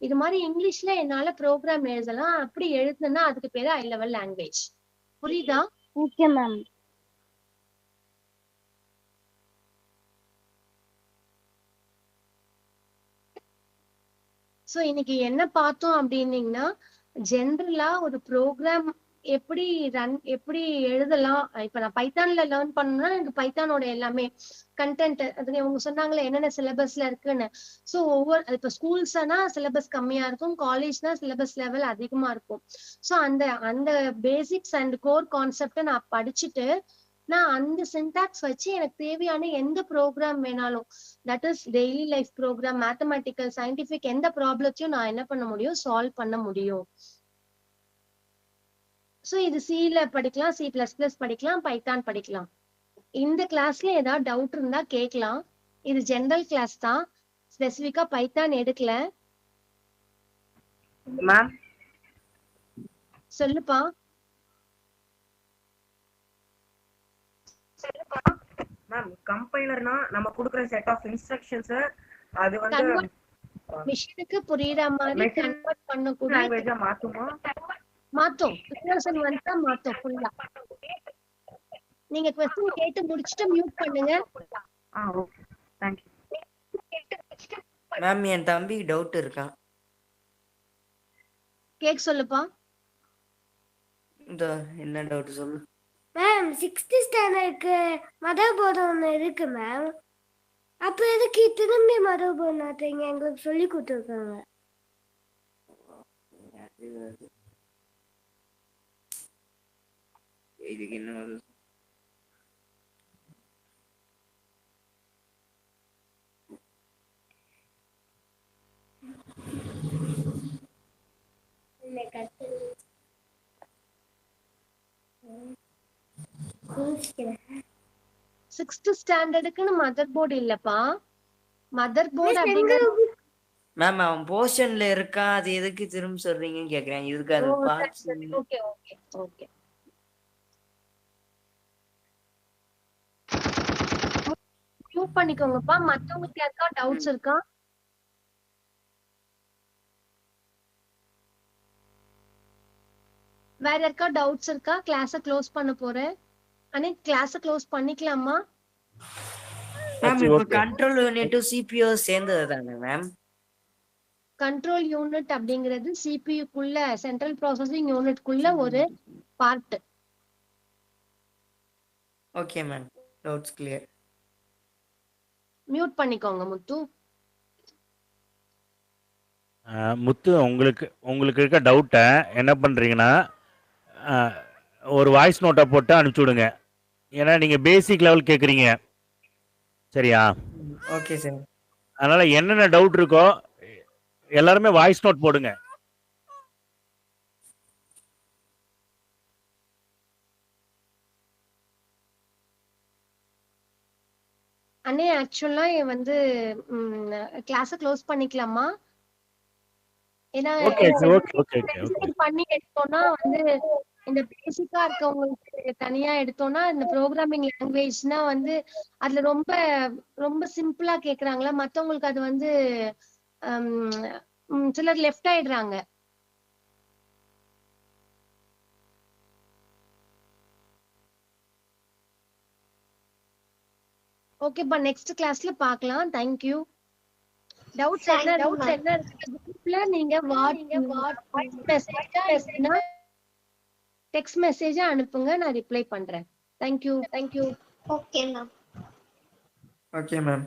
இது மாதிரி இங்கிலீஷ்ல என்னால ப்ரோக்ராம் எழுதலாம், அப்படி எழுதுனா அதுக்கு பேரு ஹை லெவல் லாங்குவேஜ். புரியுதா?
Okay ma'am.
ஸோ இன்னைக்கு என்ன பார்த்தோம் அப்படின்னீங்கன்னா, ஜென்ரலா ஒரு ப்ரோக்ராம் எப்படி எழுதலாம். இப்ப நான் பைத்தான்ல லேர்ன் பண்ணணும்னா எனக்கு பைத்தானோட எல்லாமே கண்டென்ட், அது அவங்க சொன்னாங்களே என்னென்ன சிலபஸ்ல இருக்குன்னு. ஸோ இப்ப ஸ்கூல்ஸ்னா சிலபஸ் கம்மியா இருக்கும், காலேஜ்னா சிலபஸ் லெவல் அதிகமா இருக்கும். ஸோ அந்த பேசிக்ஸ் அண்ட் கோர் கான்செப்டை நான் படிச்சுட்டு நான் அந்த சின்டாக்ஸ் வச்சு எனக்கு தேவையான எந்த ப்ரோக்ராம் வேணாலும், that is daily life program, mathematical, scientific, எந்த ப்ராப்ளத்தையும் நான் என்ன பண்ண முடியும், சால்வ் பண்ண முடியும். ஸோ இது சில படிக்கலாம், C++ படிக்கலாம், பைத்தான் படிக்கலாம். இந்த கிளாஸ்ல ஏதாவது டவுட் இருந்தா கேட்கலாம். இது ஜெனரல் கிளாஸ் தான், ஸ்பெசிஃபிக்கா பைத்தான் எடுக்கல.
மேம்
சொல்லுப்பா.
மேம் கம்பைலர்னா நம்ம கொடுக்குற செட் ஆஃப் இன்ஸ்ட்ரக்ஷன்ஸ் அது வந்து
மிஷினுக்கு புரியுற மாதிரி கன்வெர்ட் பண்ணக்கூடிய
லாங்குவேஜா மாத்துமா?
மாத்தோம். ரிவர்ஷன் வந்தா மாத்தோம் ஃபுல்லா. நீங்க क्वेश्चन கேட்டு முடிச்சிட்டு மியூட் பண்ணுங்க.
Okay, thank you
ma'am. என் தம்பி டவுட் இருக்கான்,
கேக் சொல்லுப்பா.
இந்த என்ன டவுட் சொல்லு
மேம். 6th ஸ்டாண்டர்டுக்கு மதர் போர்டு ஒன்று இருக்கு மேம். அப்போ எதுக்கு திரும்பி மதர் போர்டு மாத்தீங்க? எங்களுக்கு சொல்லி கொடுத்துருக்காங்க.
இதுக்கு என்ன
சிக்ஸ்த் ஸ்டாண்டர்டுக்குன்னு மதர் போர்டு இல்லப்பா. மதர் போர்டு அப்படிங்கிறது
மேம் அவன் போர்ஷன்ல இருக்கான், அது எதுக்கு திரும்ப சொல்றீங்கன்னு கேக்குறேன். இதுக்கு அது parts.
Okay okay okay. Mute பண்ணிக்கோங்கப்பா. மத்தவங்களுக்கு யாருக்கா டவுட்ஸ் இருக்கா? வேற யாருக்கா டவுட்ஸ் இருக்கா? கிளாஸ க்ளோஸ் பண்ண போறேன். அனே கிளாஸ க்ளோஸ் பண்ணிக்கலாமா?
மேம் இப்போ கண்ட்ரோல் யூனிட் CPU சேர்ந்தது தானே மேம்?
கண்ட்ரோல் யூனிட் அப்படிங்கிறது CPU குள்ள, சென்ட்ரல் ப்ராசஸிங் யூனிட் குள்ள ஒரு part.
Okay ma'am, doubts clear.
Mute பண்ணிக்கோங்க முத்து.
முத்து, உங்களுக்கு இருக்க டவுட்டை என்ன பண்ணுறீங்கன்னா, ஒரு வாய்ஸ் நோட்டை போட்டு அனுப்பிச்சி விடுங்க. ஏன்னா நீங்கள் பேசிக் லெவல் கேட்குறீங்க, சரியா?
Okay sir.
அதனால் என்னென்ன டவுட் இருக்கோ எல்லாருமே வாய்ஸ் நோட் போடுங்க.
அண்ணே ஆக்சுவலா வந்து கிளாஸ க்ளோஸ் பண்ணிக்கலாமா? ஏன்னா பண்ணி எடுத்தோம்னா வந்து இந்த பேசிக்கா இருக்கவங்களுக்கு தனியா எடுத்தோம்னா, இந்த ப்ரோக்ராமிங் லாங்குவேஜ்னா வந்து அதுல ரொம்ப ரொம்ப சிம்பிளா கேக்குறாங்களா, மத்தவங்களுக்கு அது வந்து சிலர் லெஃப்ட் ஆயிடுறாங்க. ஓகேப்பா, நெக்ஸ்ட் கிளாஸ்ல பார்க்கலாம். Thank you. டவுட்ஸ் என்ன இருக்கு குரூப்ல நீங்க வாட்ஸ்அப் மெசேஜா டெக்ஸ்ட் மெசேஜா அனுப்புங்க, நான் ரிப்ளை பண்றேன். Thank you.
Okay ma'am.
Okay ma'am.